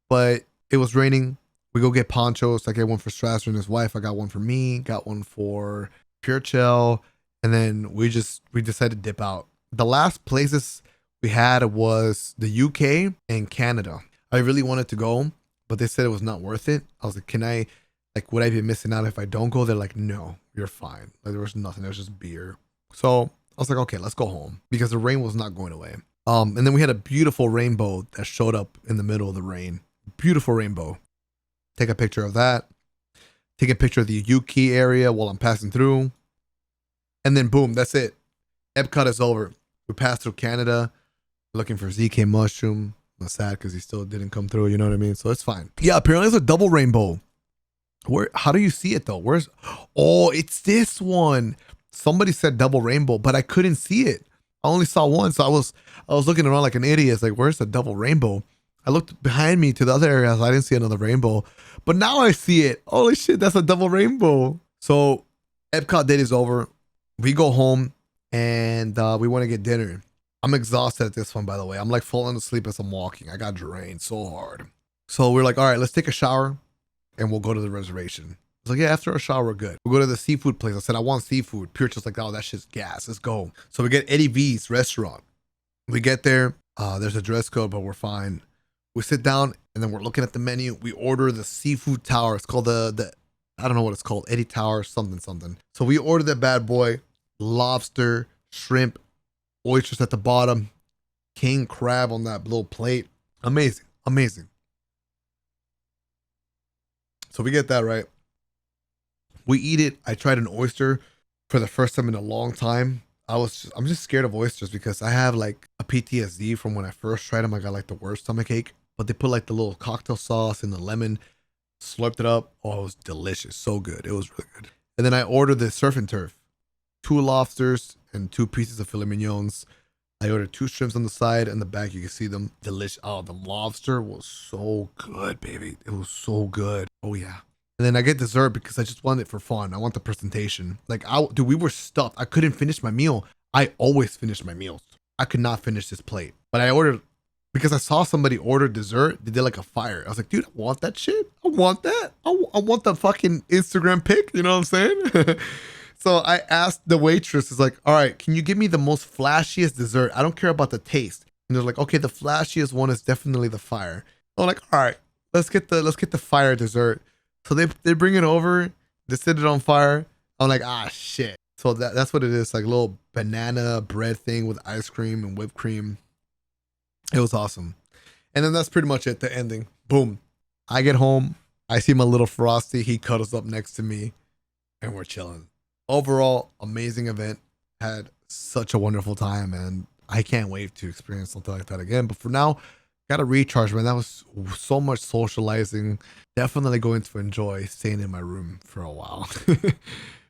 But it was raining. We go get ponchos. I get one for Strasser and his wife. I got one for me. Got one for Pure Chill. And then we decided to dip out. The last places we had was the UK and Canada. I really wanted to go, but they said it was not worth it. I was like, would I be missing out if I don't go? They're like, no, you're fine. Like, there was nothing. There was just beer. So I was like, okay, let's go home because the rain was not going away. And then we had a beautiful rainbow that showed up in the middle of the rain. Beautiful rainbow. Take a picture of that. Take a picture of the UK area while I'm passing through. And then boom, that's it. Epcot is over. We passed through Canada, looking for ZK Mushroom. I'm sad because he still didn't come through, you know what I mean? So it's fine. Yeah, apparently it's a double rainbow. How do you see it though? Oh, it's this one. Somebody said double rainbow, but I couldn't see it. I only saw one. So I was looking around like an idiot. It's like, where's the double rainbow? I looked behind me to the other areas. I didn't see another rainbow, but now I see it. Holy shit, that's a double rainbow. So Epcot date is over. We go home and we want to get dinner. I'm exhausted at this one, by the way. I'm like falling asleep as I'm walking. I got drained so hard. So we're like, all right, let's take a shower and we'll go to the reservation. It's like, yeah, after a shower, we're good. We'll go to the seafood place. I said, I want seafood. Pure just like, oh, that shit's gas. Let's go. So we get Eddie V's restaurant. We get there. There's a dress code, but we're fine. We sit down and then we're looking at the menu. We order the seafood tower. It's called the I don't know what it's called. Eddie Tower, something. So we ordered that bad boy. Lobster, shrimp, oysters at the bottom, king crab on that little plate. Amazing. So we get that, right? We eat it. I tried an oyster for the first time in a long time. I'm just scared of oysters because I have like a PTSD from when I first tried them. I got like the worst stomachache. but they put like the little cocktail sauce and the lemon, slurped it up. Oh, it was delicious. So good. It was really good. And then I ordered the surf and turf, 2 lobsters and 2 pieces of filet mignons. I ordered 2 shrimps on the side and the back. You can see them. Delicious. Oh, the lobster was so good, baby. It was so good. Oh yeah. And then I get dessert because I just want it for fun. I want the presentation. Like, dude, we were stuffed. I couldn't finish my meal. I always finish my meals. I could not finish this plate, but I ordered because I saw somebody order dessert. They did like a fire. I was like, dude, I want that shit. I want that. I want the fucking Instagram pic. You know what I'm saying? So I asked the waitress, is like, all right, can you give me the most flashiest dessert? I don't care about the taste. And they're like, okay, the flashiest one is definitely the fire. I'm like, all right, let's get the fire dessert. So they bring it over, they set it on fire. I'm like, ah shit. So that's what it is, like a little banana bread thing with ice cream and whipped cream. It was awesome. And then that's pretty much it, the ending. Boom. I get home, I see my little Frosty, he cuddles up next to me, and we're chilling. Overall, amazing event. Had such a wonderful time, and I can't wait to experience something like that again. But for now, gotta recharge, man. That was so much socializing. Definitely going to enjoy staying in my room for a while.